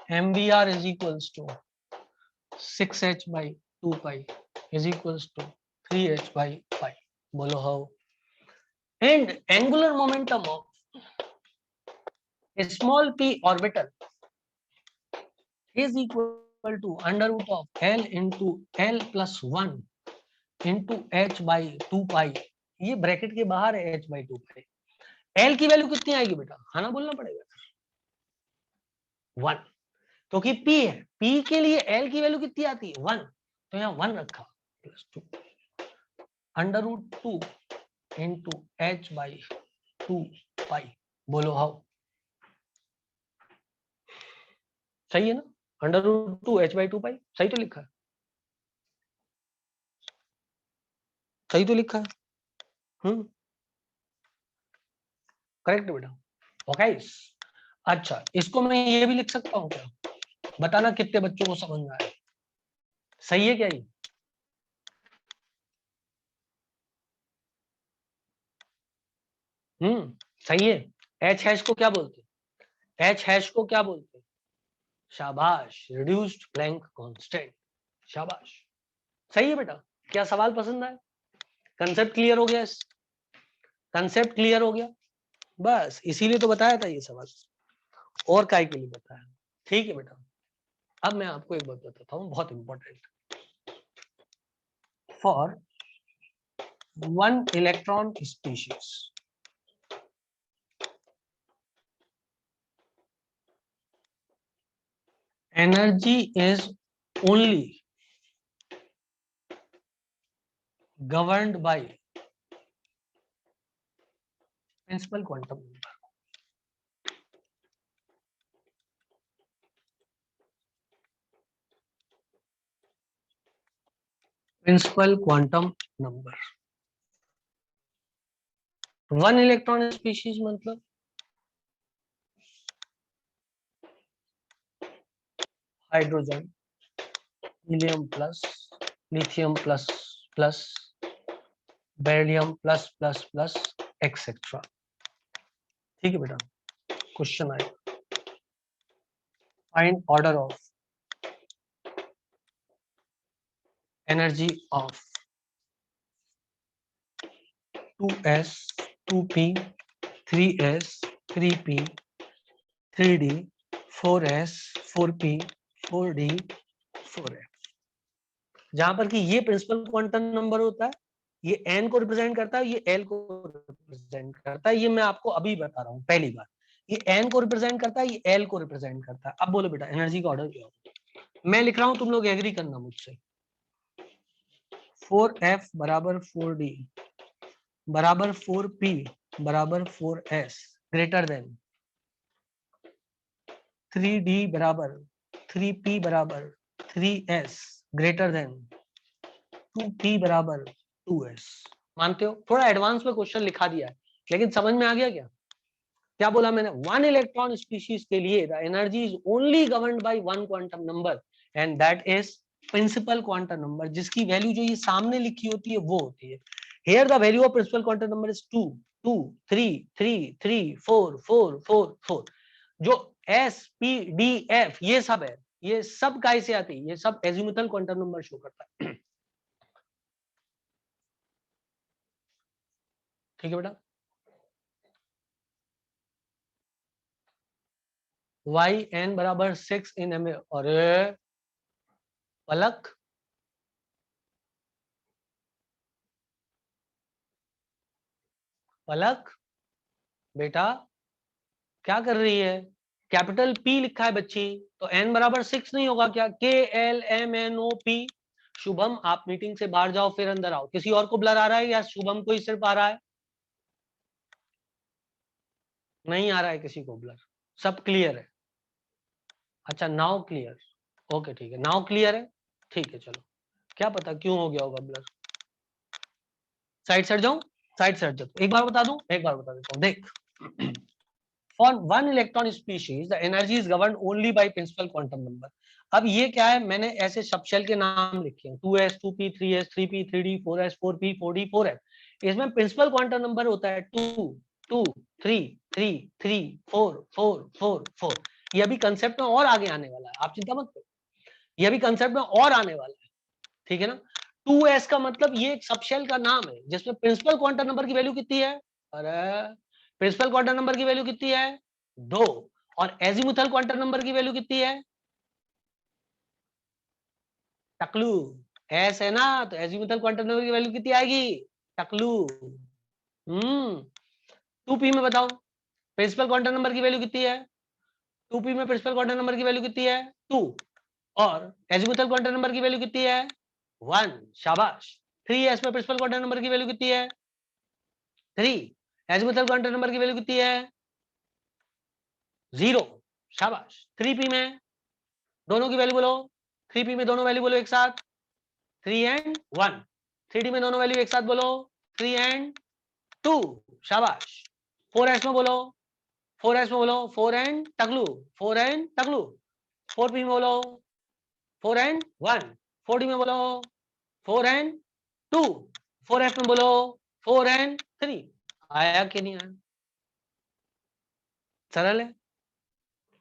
mvr is equals to 6h by 2 pi is equals to 3h by pi. बोलो how. And angular momentum of a small p orbital is equal to under root of L into L plus 1 into h by 2 pi। ये bracket के बाहर है h by 2 pi। L की value कितनी आएगी बेटा, हाँ ना बोलना पड़ेगा, 1, क्योंकि P है, P के लिए L की वैल्यू कितनी आती है 1, तो यहाँ 1 रखा, plus 2 under root 2 into h by 2 pi। बोलो हाउ। सही है ना, under root 2 h by 2 pi, सही तो लिखा है, सही तो लिखा है। करेक्ट बेटा, ओके। अच्छा, इसको मैं ये भी लिख सकता हूँ क्या, बताना कितने बच्चों को समझ में आया, सही है क्या ये? सही है। एच हैश को क्या बोलते हैं, एच हैश को क्या बोलते हैं? शाबाश, रिड्यूस्ड प्लैंक कांस्टेंट। शाबाश, सही है बेटा। क्या सवाल पसंद आया, कंसेप्ट क्लियर हो गया, कंसेप्ट क्लियर हो गया, बस इसीलिए तो बताया था ये सवाल, और काय के लिए बताया। ठीक है बेटा, अब मैं आपको एक बात बताता हूँ बहुत important. For 1 electron species energy is only governed by principal quantum number। Principal quantum number. 1 electron species मतलब hydrogen, helium plus, lithium plus plus, beryllium plus plus plus, etcetera. ठीक है बेटा, क्वेश्चन आए, find order of energy of 2s 2p 3s 3p 3d 4s 4p 4d 4s। जहां पर कि ये principal quantum number होता है, ये n को रिप्रेजेंट करता है, ये l को रिप्रेजेंट करता है, ये मैं आपको अभी बता रहा हूँ पहली बार। ये n को रिप्रेजेंट करता है, ये l को रिप्रेजेंट करता है। अब बोलो बेटा एनर्जी का ऑर्डर क्या होगा, मैं लिख रहा हूँ, तुम लोग एग्री करना मुझसे। 4f बराबर 4d बराबर 4p बराबर 4s ग्रेटर देन 3d बराबर 3p बराबर 3s ग्रेटर देन 2p बराबर 2s। मानते हो? थोड़ा एडवांस में क्वेश्चन लिखा दिया है, लेकिन समझ में आ गया क्या? क्या बोला मैंने? वन इलेक्ट्रॉन स्पीशीज के लिए the energy is only governed by one quantum number and that is principal quantum number, जिसकी वैल्यू जो ये सामने लिखी होती है वो होती है। Here the value of principal quantum number is 2 2 3 3 3 4 4 4 4। जो एस पी डी एफ ये सब है, ये सब कैसे आती है? ये सब एजिमुथल क्वांटम नंबर शो करता है। ठीक है बेटा। वाई एन बराबर 6 इन एम। अरे पलक, पलक बेटा क्या कर रही है? कैपिटल पी लिखा है बच्ची, तो एन बराबर 6 नहीं होगा क्या? K L M N O P. Shubham आप मीटिंग से बाहर जाओ, फिर अंदर आओ। किसी और को ब्लर आ रहा है या शुभम को ही सिर्फ आ रहा है? नहीं आ रहा है किसी को ब्लर, सब क्लियर है? अच्छा नाउ क्लियर, ओके ठीक है, नाउ क्लियर है, ठीक है। चलो, क्या पता क्यों हो गया होगा ब्लर। साइड सेट जाऊं, साइड सेट जाओ, एक बार बता दूं, एक बार बता देता हूं, देख। For one electron species the energy is govern only by principal quantum number. अब ये क्या है, मैंने ऐसे सबशेल के नाम लिखे हैं, 2s 2p 3s 3p 3d 4s 4p 4d 4f। इसमें प्रिंसिपल क्वांटम नंबर होता है 2 2 3 3 3 4 4 4 4। ये अभी कंसेप्ट में और आगे आने वाला है, आप चिंता मत करो, ये अभी कंसेप्ट में और आने वाला है, ठीक है ना। 2s का मतलब ये एक सबशेल का नाम है जिसमें प्रिंसिपल क्वांटम नंबर की वैल्यू कितनी है? अरे प्रिंसिपल क्वांटम नंबर की वैल्यू कितनी है? 2। और एजीमुथल क्वांटम नंबर की वैल्यू कितनी है? टकलू, एस है ना, तो एजीमुथल क्वांटम नंबर की वैल्यू कितनी आएगी? टकलू। 2p में बताओ प्रिंसिपल क्वांटम नंबर की वैल्यू कितनी है? 2p में प्रिंसिपल क्वांटम नंबर की वैल्यू कितनी है? 2। और एजीमुथल क्वांटम नंबर की वैल्यू कितनी है? 1। शाबाश। 3s में प्रिंसिपल क्वांटम नंबर की वैल्यू कितनी है? 3। एजीमुथल क्वांटम नंबर की वैल्यू कितनी है? 0। शाबाश। 3p में दोनों की वैल्यू बोलो, 3p में दोनों वैल्यू बोलो एक साथ, 3 एंड 1। 3d में दोनों वैल्यू एक साथ बोलो, 3 एंड 2। शाबाश। 4s में बोलो, 4s में बोलो 4 and Taklu, 4 and Taklu. 4p में बोलो 4 एंड 1। 4d में बोलो 4 एंड 2। 4f में बोलो 4 एंड 3। आया कि नहीं आया? सरल है।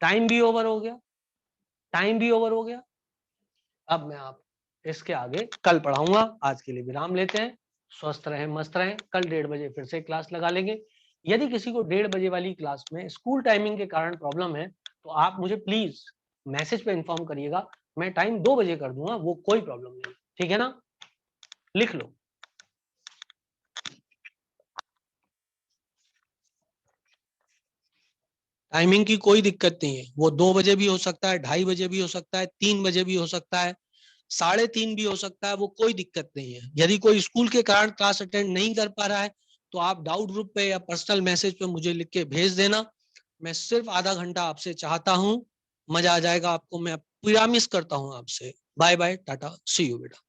टाइम भी ओवर हो गया, टाइम भी ओवर हो गया। अब मैं आप इसके आगे कल पढ़ाऊंगा, आज के लिए विराम लेते हैं। स्वस्थ रहें, मस्त रहें, कल 1:30 बजे फिर से क्लास लगा लेंगे। यदि किसी को 1:30 बजे वाली क्लास में स्कूल टाइमिंग के कारण प्रॉब्लम है तो आप मुझे प्लीज मैसेज पे इन्फॉर्म करिएगा, मैं टाइम 2 बजे कर दूंगा, वो कोई प्रॉब्लम नहीं, ठीक है ना। लिख लो। टाइमिंग की कोई दिक्कत नहीं है, वो 2 बजे भी हो सकता है, 2:30 बजे भी हो सकता है, 3 बजे भी हो सकता है, 3:30 भी हो सकता है, वो कोई दिक्कत नहीं है। यदि कोई स्कूल के कारण क्लास अटेंड नहीं कर पा रहा है तो आप डाउट ग्रुप पे या पर्सनल मैसेज पे मुझे लिख के भेज देना। मैं सिर्फ आधा घंटा आपसे चाहता हूँ, मजा आ जाएगा आपको। मैं प्रॉमिस करता हूँ आपसे। Bye bye, tata, see you बेटा।